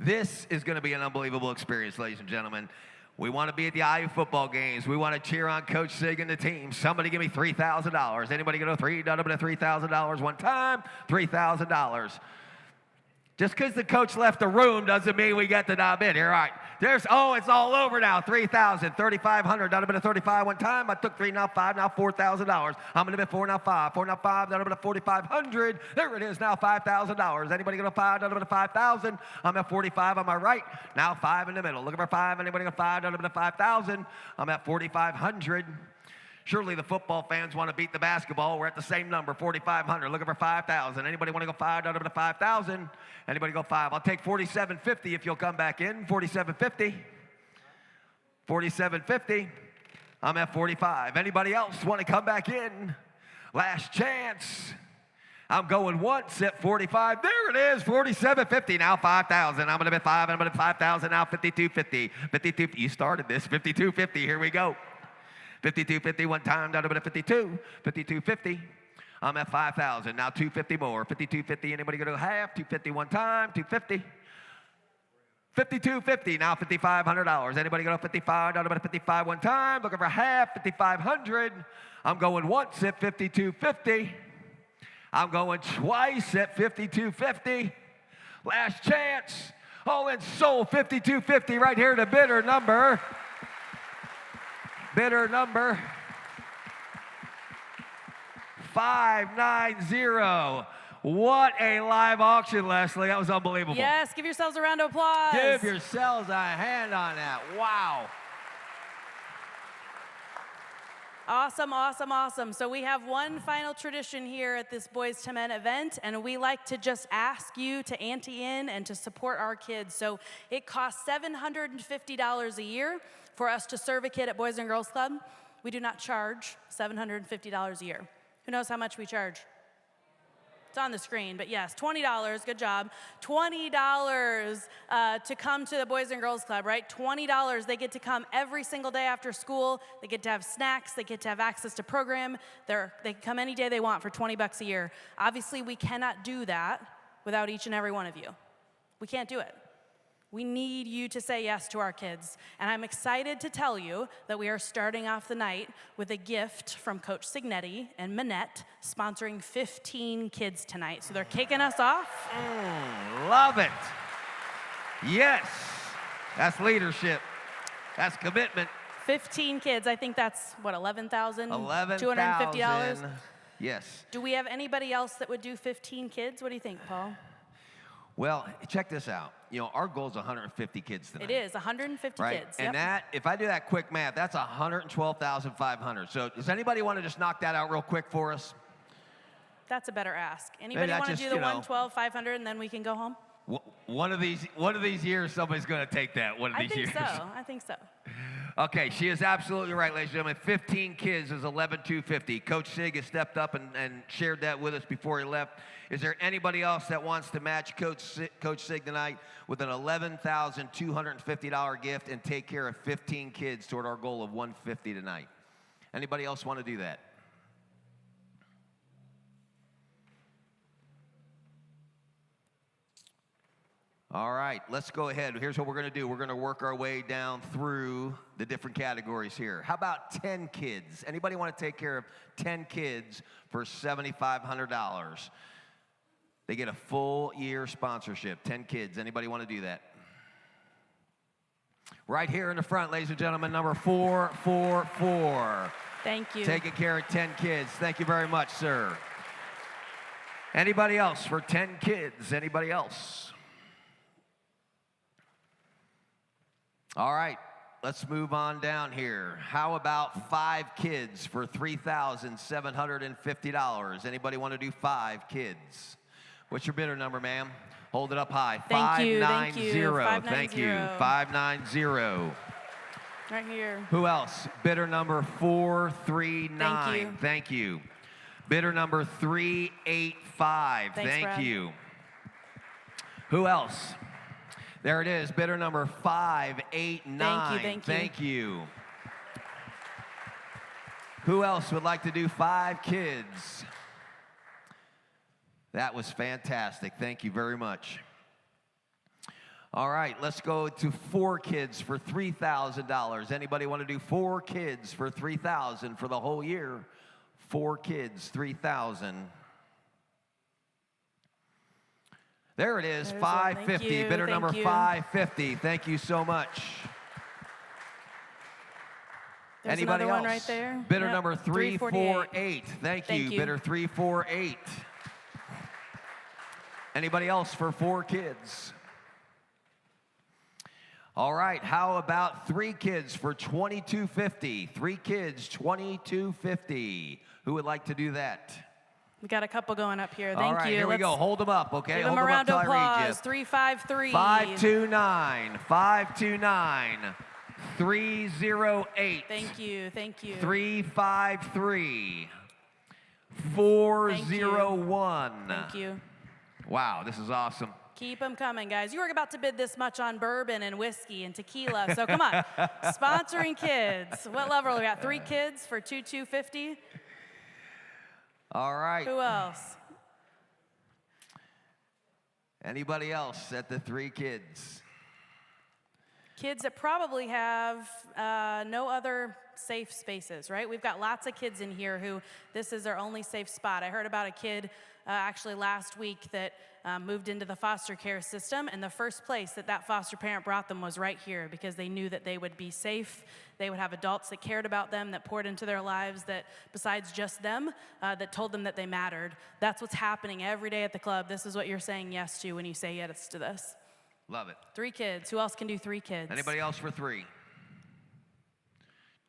This is going to be an unbelievable experience, ladies and gentlemen. We want to be at the IU football games. We want to cheer on Coach Sig and the team. Somebody give me $3,000. Anybody get a $3,000 one time? $3,000. Just because the coach left the room doesn't mean we get the knob in here. All right. It's all over now. 3,000, 3,500. That'll be a 35 one time. I took 3, now 5, now $4,000. I'm going to bet 4, now 5. 4, now 5. That'll be a 4,500. There it is now, $5,000. Anybody going to 5? That'll be a 5,000. I'm at 45 on my right. Now 5 in the middle. Looking for 5. Anybody going to 5? That'll be a 5,000. I'm at 4,500. Surely the football fans want to beat the basketball. We're at the same number, 4,500. Looking for 5,000. Anybody want to go 5? That'll be 5,000. Anybody go 5? I'll take 4,750 if you'll come back in. 4,750. 4,750. I'm at 45. Anybody else want to come back in? Last chance. I'm going once at 45. There it is, 4,750. Now 5,000. I'm going to bet 5. I'm going to bet 5,000. Now 5,250. 52. You started this. 5,250. Here we go. 52.50 one time, down to 52. 52.50. I'm at 5,000. Now 250 more. 52.50. Anybody go to half? 250 one time. 250. 52.50. Now $5,500. Anybody go to 55? Down to 55 one time. Looking for half. 5,500. I'm going once at 52.50. I'm going twice at 52.50. Last chance. All in sold. 52.50 right here to bidder number. Bidder number 590. What a live auction, Leslie. That was unbelievable. Yes, give yourselves a round of applause. Give yourselves a hand on that. Wow. Awesome, awesome, awesome. So we have one final tradition here at this Boys to Men event, and we like to just ask you to ante in and to support our kids. So it costs $750 a year for us to serve a kid at Boys and Girls Club. We do not charge $750 a year. Who knows how much we charge? It's on the screen, but yes, $20, good job. $20 to come to the Boys and Girls Club, right? $20, they get to come every single day after school. They get to have snacks, they get to have access to program. They can come any day they want for $20 a year. Obviously, we cannot do that without each and every one of you. We can't do it. We need you to say yes to our kids. And I'm excited to tell you that we are starting off the night with a gift from Coach Cignetti and Manette sponsoring 15 kids tonight. So they're kicking us off. Love it. Yes. That's leadership. That's commitment. 15 kids. I think that's, what, $11,250? $11,250. Yes. Do we have anybody else that would do 15 kids? What do you think, Paul? Well, check this out. You know, our goal is 150 kids tonight. It is, 150 right? kids. And that, if I do that quick math, that's 112,500. So does anybody want to just knock that out real quick for us? That's a better ask. Anybody want to do the 112,500 and then we can go home? One of these years, somebody's going to take that. One of these years. I think so. Okay, she is absolutely right, ladies and gentlemen. 15 kids is 11,250. Coach Sig has stepped up and shared that with us before he left. Is there anybody else that wants to match Coach Sig tonight with an $11,250 gift and take care of 15 kids toward our goal of 150 tonight? Anybody else want to do that? All right, let's go ahead. Here's what we're going to do. We're going to work our way down through the different categories here. How about 10 kids? Anybody want to take care of 10 kids for $7,500? They get a full year sponsorship. 10 kids. Anybody want to do that? Right here in the front, ladies and gentlemen, number 444. Thank you. Taking care of 10 kids. Thank you very much, sir. Anybody else for 10 kids? Anybody else? All right, let's move on down here. How about 5 kids for $3,750? Anybody want to do 5 kids? What's your bidder number, ma'am? Hold it up high. Thank you, 590. thank you. 590. Right here. Who else? Bidder number 439. Thank you. Bidder number 385. Thanks, Thank Brad. you. Who else? There it is. Bidder number 589. Thank you. Who else would like to do 5 kids? That was fantastic. Thank you very much. All right, let's go to 4 kids for $3,000. Anybody want to do 4 kids for $3,000 for the whole year? 4 kids, $3,000. There it is, There's $550. Thank you, Bidder number you. $550. Thank you so much. There's Anybody another else? one right there. Bidder Yep, number 348. Thank you. Bidder 348. Anybody else for 4 kids? All right, how about 3 kids for $2,250? 3 kids, $2,250. Who would like to do that? We got a couple going up here. All Thank right, you. here we go. Hold them up, okay? Give Hold them a round up of till I read you. applause. 353. 529, 529, 308. Thank you. 353, 401. Thank you. Wow, this is awesome. Keep them coming, guys. You were about to bid this much on bourbon and whiskey and tequila, so come on. Sponsoring kids. What level are we at? 3 kids for $2,250? All right. Who else? Anybody else at the 3 kids? Kids that probably have no other safe spaces, right? We've got lots of kids in here who this is their only safe spot. I heard about a kid actually last week that moved into the foster care system, and the first place that foster parent brought them was right here because they knew that they would be safe. They would have adults that cared about them, that poured into their lives, that besides just them, that told them that they mattered. That's what's happening every day at the club. This is what you're saying yes to when you say yes to this. Love it. 3 kids. Who else can do 3 kids? Anybody else for 3?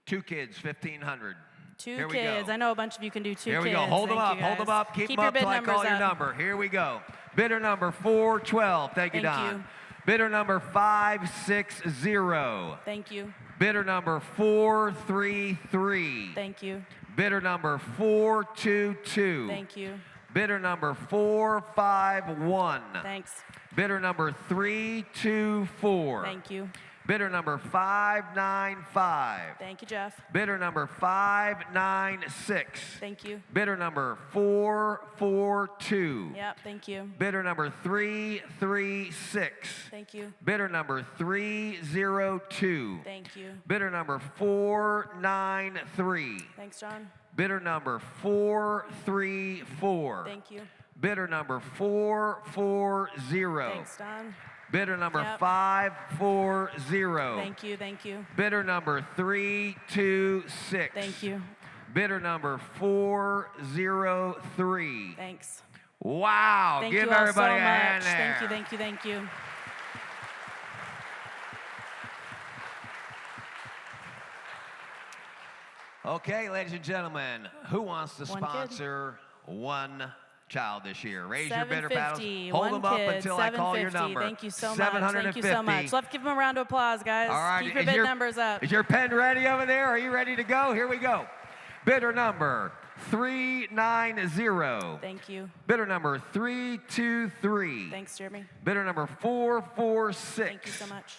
2 kids, $1,500. 2 Here we kids. go. I know a bunch of you can do 2 kids. Here we go. Hold them up. Hold them up. Keep them up your till bid I call numbers your up. number. Here we go. Bidder number 412. Thank you, Thank Don. you. Bidder number 560. Thank you. Bidder number 433. Thank you. Bidder number 422. Thank you. Bidder number 451. Thanks. Bidder number 324. Thank you. Bidder number 595. Thank you, Jeff. Bidder number 596. Thank you. Bidder number 442. Yep, thank you. Bidder number 336. Thank you. Bidder number 302. Thank you. Bidder number 493. Thanks, John. Bidder number 434. Thank you. Bidder number 440. Thanks, Don. Bidder number Yep. 540. Thank you, thank you. Bidder number 326. Thank you. Bidder number 403. Thanks. Wow. Thank Give you all everybody so a much. hand there. Thank you, thank you, thank you. Okay, ladies and gentlemen, who wants to One kid. sponsor one child this year? Raise your bidder paddles. 750. Hold One them up kid, until I call your 750. number. Thank you so much. 750. Thank you so much. Let's give them a round of applause, guys. All right. Keep your is bid numbers up. Is your pen ready over there? Are you ready to go? Here we go. Bidder number 390. Thank you. Bidder number 323. Thanks, Jeremy. Bidder number 446. Thank you so much.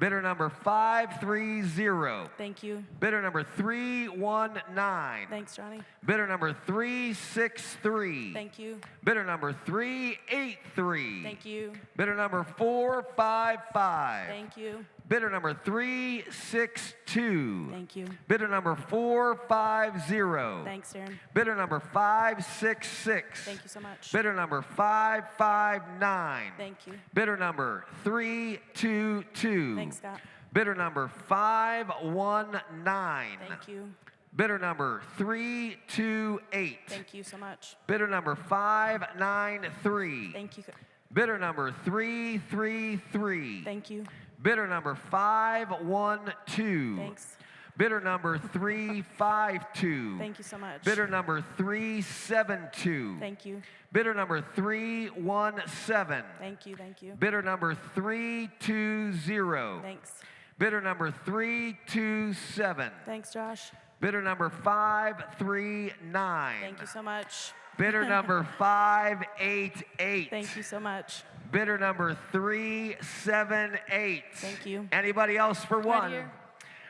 Bidder number 530. Thank you. Bidder number 319. Thanks, Johnny. Bidder number 363. Thank you. Bidder number 383. Thank you. Bidder number 455. Thank you. Bidder number 362. Thank you. Bidder number 450. Thanks, Darren. Bidder number 566. Thank you so much. Bidder number 559. Thank you. Bidder number 322. Thanks, Scott. Bidder number 519. Thank you. Bidder number 328. Thank you so much. Bidder number 593. Thank you. Bidder number 333. Thank you. Bidder number 512. Thanks. Bidder number 352. Thank you so much. Bidder number 372. Thank you. Bidder number 317. Thank you. Thank you. Bidder number 320. Thanks. Bidder number 327. Thanks, Josh. Bidder number 539. Thank you so much. Bidder number 588. Thank you so much. Bidder number 378. Thank you. Anybody else for one? Right here.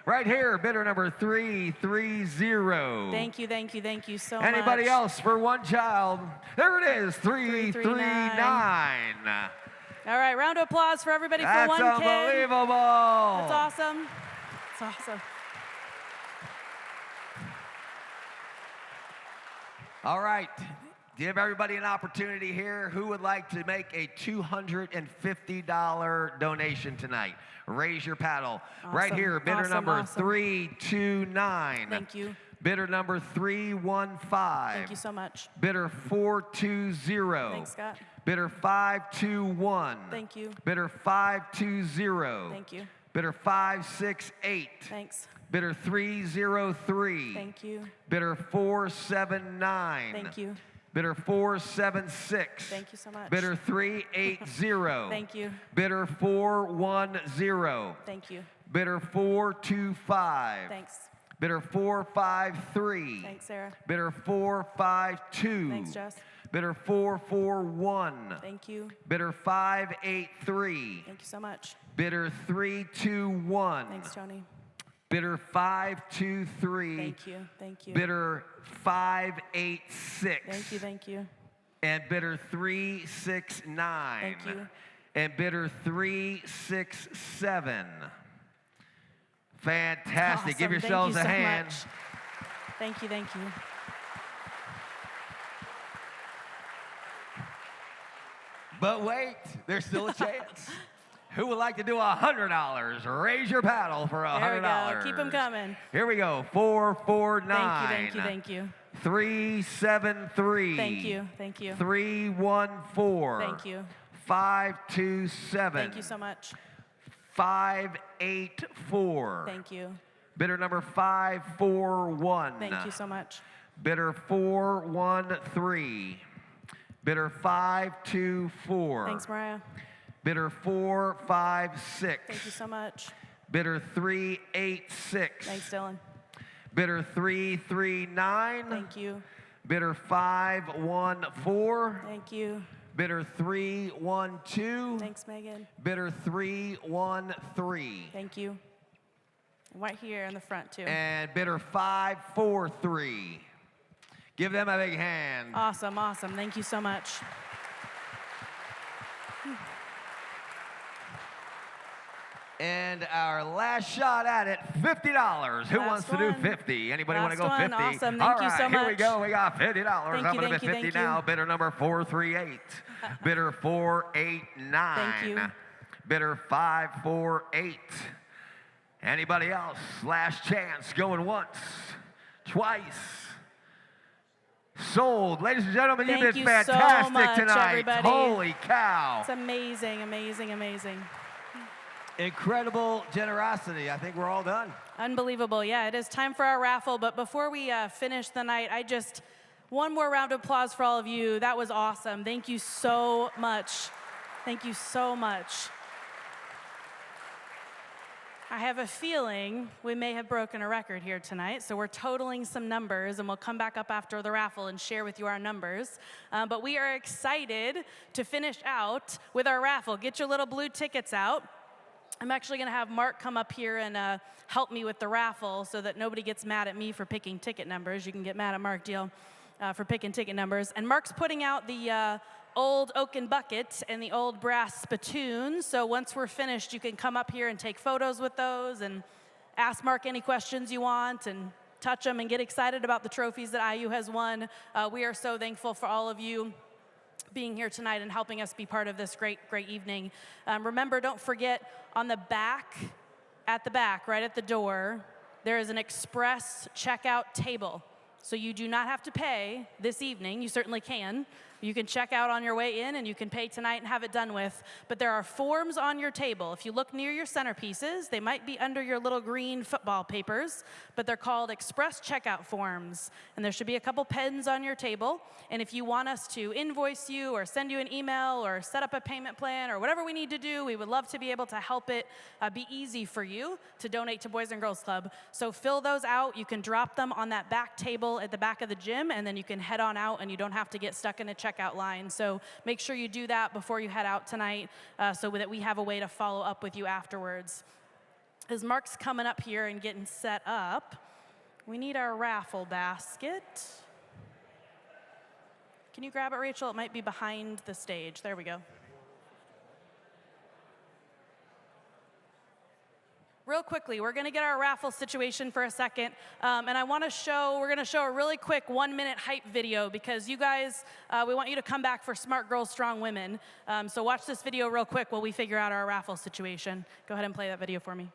Right here, bidder number 330. Thank you, thank you, thank you so much. Anybody else for one child? There it is, 339. All right, round of applause for everybody for one kid. That's unbelievable. That's awesome. That's awesome. All right, give everybody an opportunity here. Who would like to make a $250 donation tonight? Raise your paddle. Awesome. Right here, bidder number 329. Thank you. Bidder number 315. Thank you so much. Bidder 420. Thanks, Scott. Bidder 521. Thank you. Bidder 520. Thank you. Bidder 568. Thanks. Bidder 303. Thank you. Bidder 479. Thank you. Bidder 476. Thank you so much. Bidder 380. Thank you. Bidder 410. Thank you. Bidder 425. Thanks. Bidder 453. Thanks, Sarah. Bidder 452. Thanks, Jess. Bidder 441. Thank you. Bidder 583. Thank you so much. Bidder 321. Thanks, Tony. Bidder 523. Thank you. Thank you. Bidder 586. Thank you. Thank you. And bidder 369. Thank you. And bidder 367. Fantastic. Awesome. Give yourselves Thank a you so hand. much. Thank you. Thank you. But wait, there's still a chance. Who would like to do $100? Raise your paddle for $100. There we go. Keep them coming. Here we go. 449. Thank you. Thank you. Thank you. 373. Thank you. Thank you. 314. Thank you. 527. Thank you so much. 584. Thank you. Bidder number 541. Thank you so much. Bidder 413. Bidder 524. Thanks, Mariah. Bidder 456. Thank you so much. Bidder 386. Thanks, Dylan. Bidder 339. Thank you. Bidder 514. Thank you. Bidder 312. Thanks, Megan. Bidder 313. Thank you. Right here in the front, too. And bidder 543. Give them a big hand. Awesome, awesome. Thank you so much. And our last shot at it, $50. Who wants to do 50? Anybody want to go 50? Awesome. Thank All you right, so much. here we go. We got $50. Thank I'm you, going to thank bid you, 50 thank now. you. Bidder number 438. Bidder 489. Thank you. Bidder 548. Anybody else? Last chance. Going once, twice. Sold. Ladies and gentlemen, Thank you did you fantastic so much, tonight. everybody. Holy cow. It's amazing, amazing, amazing. Incredible generosity. I think we're all done. Unbelievable. Yeah, it is time for our raffle. But before we finish the night, one more round of applause for all of you. That was awesome. Thank you so much. Thank you so much. I have a feeling we may have broken a record here tonight, so we're totaling some numbers, and we'll come back up after the raffle and share with you our numbers. But we are excited to finish out with our raffle. Get your little blue tickets out. I'm actually going to have Mark come up here and help me with the raffle so that nobody gets mad at me for picking ticket numbers. You can get mad at Mark Deal for picking ticket numbers. And Mark's putting out the old oaken bucket and the old brass spittoon. So once we're finished, you can come up here and take photos with those and ask Mark any questions you want and touch them and get excited about the trophies that IU has won. We are so thankful for all of you being here tonight and helping us be part of this great evening. Remember, don't forget, on the back, at the back, right at the door, there is an express checkout table. So you do not have to pay this evening. You certainly can. You can check out on your way in and you can pay tonight and have it done with. But there are forms on your table. If you look near your centerpieces, they might be under your little green football papers, but they're called express checkout forms. And there should be a couple pens on your table. And if you want us to invoice you or send you an email or set up a payment plan or whatever we need to do, we would love to be able to help it be easy for you to donate to Boys and Girls Club. So fill those out. You can drop them on that back table at the back of the gym, and then you can head on out and you don't have to get stuck in a checkout line. So make sure you do that before you head out tonight so that we have a way to follow up with you afterwards. As Mark's coming up here and getting set up, we need our raffle basket. Can you grab it, Rachel? It might be behind the stage. There we go. Real quickly, we're going to get our raffle situation for a second, and we're going to show a really quick 1-minute hype video because you guys, we want you to come back for Smart Girls, Strong Women. So watch this video real quick while we figure out our raffle situation. Go ahead and play that video for me.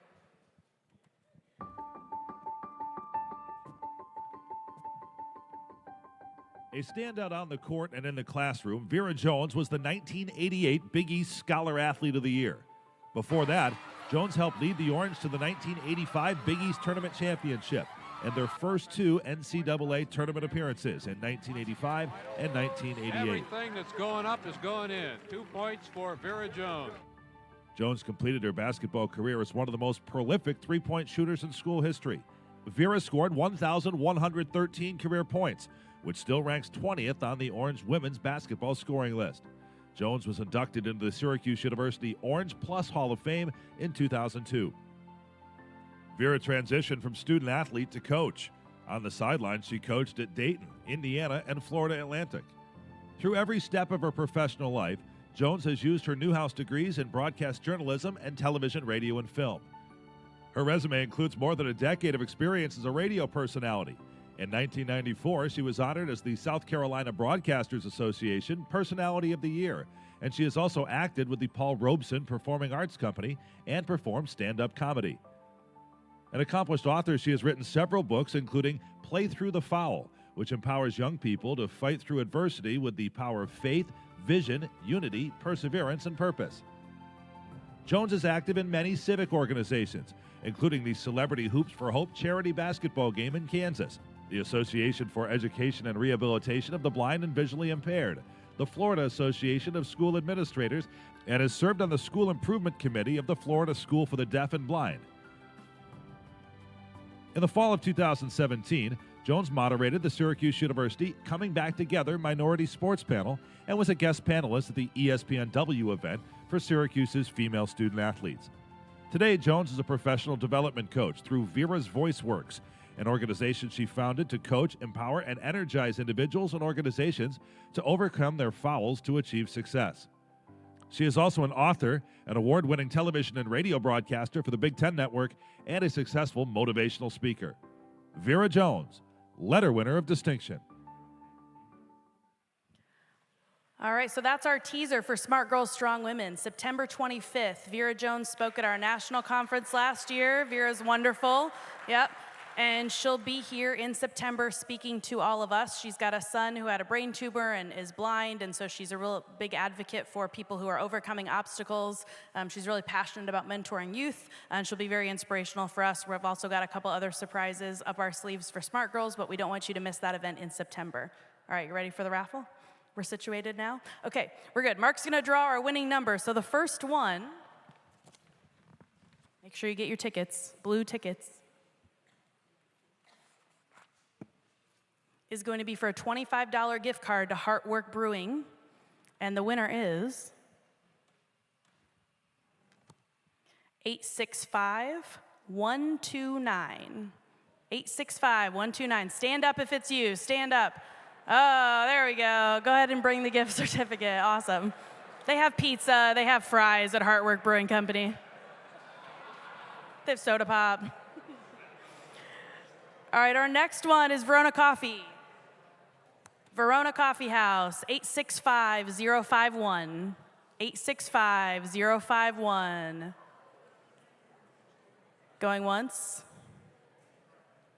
A standout on the court and in the classroom, Vera Jones was the 1988 Big East Scholar Athlete of the Year. Before that, Jones helped lead the Orange to the 1985 Big East Tournament Championship and their first 2 NCAA tournament appearances in 1985 and 1988. Everything that's going up is going in. 2 points for Vera Jones. Jones completed her basketball career as one of the most prolific three-point shooters in school history. Vera scored 1,113 career points, which still ranks 20th on the Orange women's basketball scoring list. Jones was inducted into the Syracuse University Orange Plus Hall of Fame in 2002. Vera transitioned from student athlete to coach. On the sidelines, she coached at Dayton, Indiana, and Florida Atlantic. Through every step of her professional life, Jones has used her Newhouse degrees in broadcast journalism and television, radio, and film. Her resume includes more than a decade of experience as a radio personality. In 1994, she was honored as the South Carolina Broadcasters Association Personality of the Year, and she has also acted with the Paul Robeson Performing Arts Company and performed stand-up comedy. An accomplished author, she has written several books, including Play Through the Foul, which empowers young people to fight through adversity with the power of faith, vision, unity, perseverance, and purpose. Jones is active in many civic organizations, including the Celebrity Hoops for Hope charity basketball game in Kansas, the Association for Education and Rehabilitation of the Blind and Visually Impaired, the Florida Association of School Administrators, and has served on the School Improvement Committee of the Florida School for the Deaf and Blind. In the fall of 2017, Jones moderated the Syracuse University Coming Back Together Minority Sports Panel and was a guest panelist at the ESPNW event for Syracuse's female student athletes. Today, Jones is a professional development coach through Vera's Voice Works, an organization she founded to coach, empower, and energize individuals and organizations to overcome their fouls to achieve success. She is also an author, an award-winning television and radio broadcaster for the Big Ten Network, and a successful motivational speaker. Vera Jones, letter winner of distinction. All right, so that's our teaser for Smart Girls, Strong Women. September 25th, Vera Jones spoke at our national conference last year. Vera's wonderful. Yep. And she'll be here in September speaking to all of us. She's got a son who had a brain tumor and is blind, and so she's a real big advocate for people who are overcoming obstacles. She's really passionate about mentoring youth, and she'll be very inspirational for us. We've also got a couple other surprises up our sleeves for Smart Girls, but we don't want you to miss that event in September. All right, you ready for the raffle? We're situated now? Okay, we're good. Mark's gonna draw our winning number. So the first one, make sure you get your tickets, blue tickets, is going to be for a $25 gift card to Heartwork Brewing, and the winner is 865-129. 865-129. Stand up if it's you. Stand up. Oh, there we go. Go ahead and bring the gift certificate. Awesome. They have pizza. They have fries at Heartwork Brewing Company. They have soda pop. All right, our next one is Verona Coffee. Verona Coffee House, 865-051. 865-051. Going once.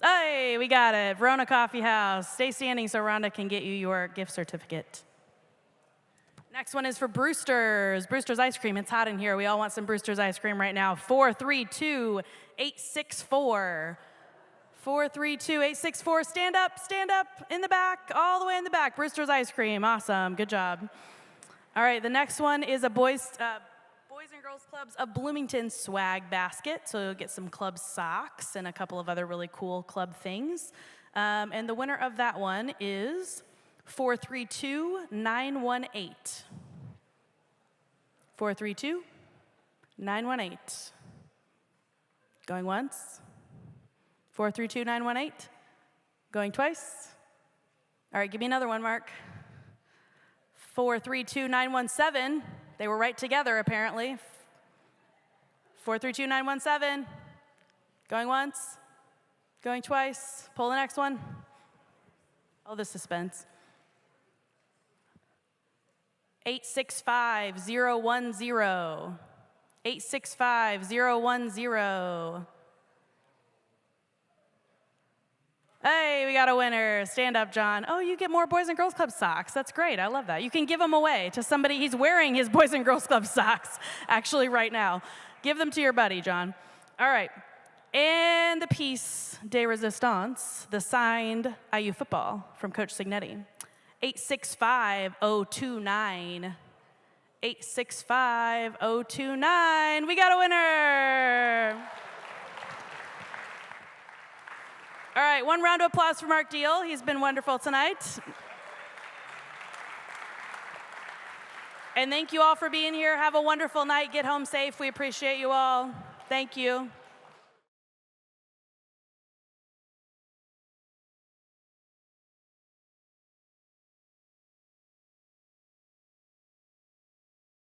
Hey, we got it. Verona Coffee House. Stay standing so Rhonda can get you your gift certificate. Next one is for Brewster's. Brewster's Ice Cream. It's hot in here. We all want some Brewster's Ice Cream right now. 432-864. 432-864. Stand up in the back, all the way in the back. Brewster's Ice Cream. Awesome. Good job. All right, the next one is a Boys and Girls Clubs of Bloomington swag basket. So you'll get some club socks and a couple of other really cool club things. And the winner of that one is 432-918. 432-918. Going once. 432-918. Going twice. All right, give me another one, Mark. 432-917. They were right together, apparently. 432-917. Going once. Going twice. Pull the next one. Oh, the suspense. 865-010. 865-010. Hey, we got a winner. Stand up, John. Oh, you get more Boys and Girls Club socks. That's great. I love that. You can give them away to somebody. He's wearing his Boys and Girls Club socks, actually, right now. Give them to your buddy, John. All right. And the piece de resistance, the signed IU football from Coach Cignetti. 865-029. 865-029. We got a winner. All right, one round of applause for Mark Deal. He's been wonderful tonight. And thank you all for being here. Have a wonderful night. Get home safe. We appreciate you all. Thank you.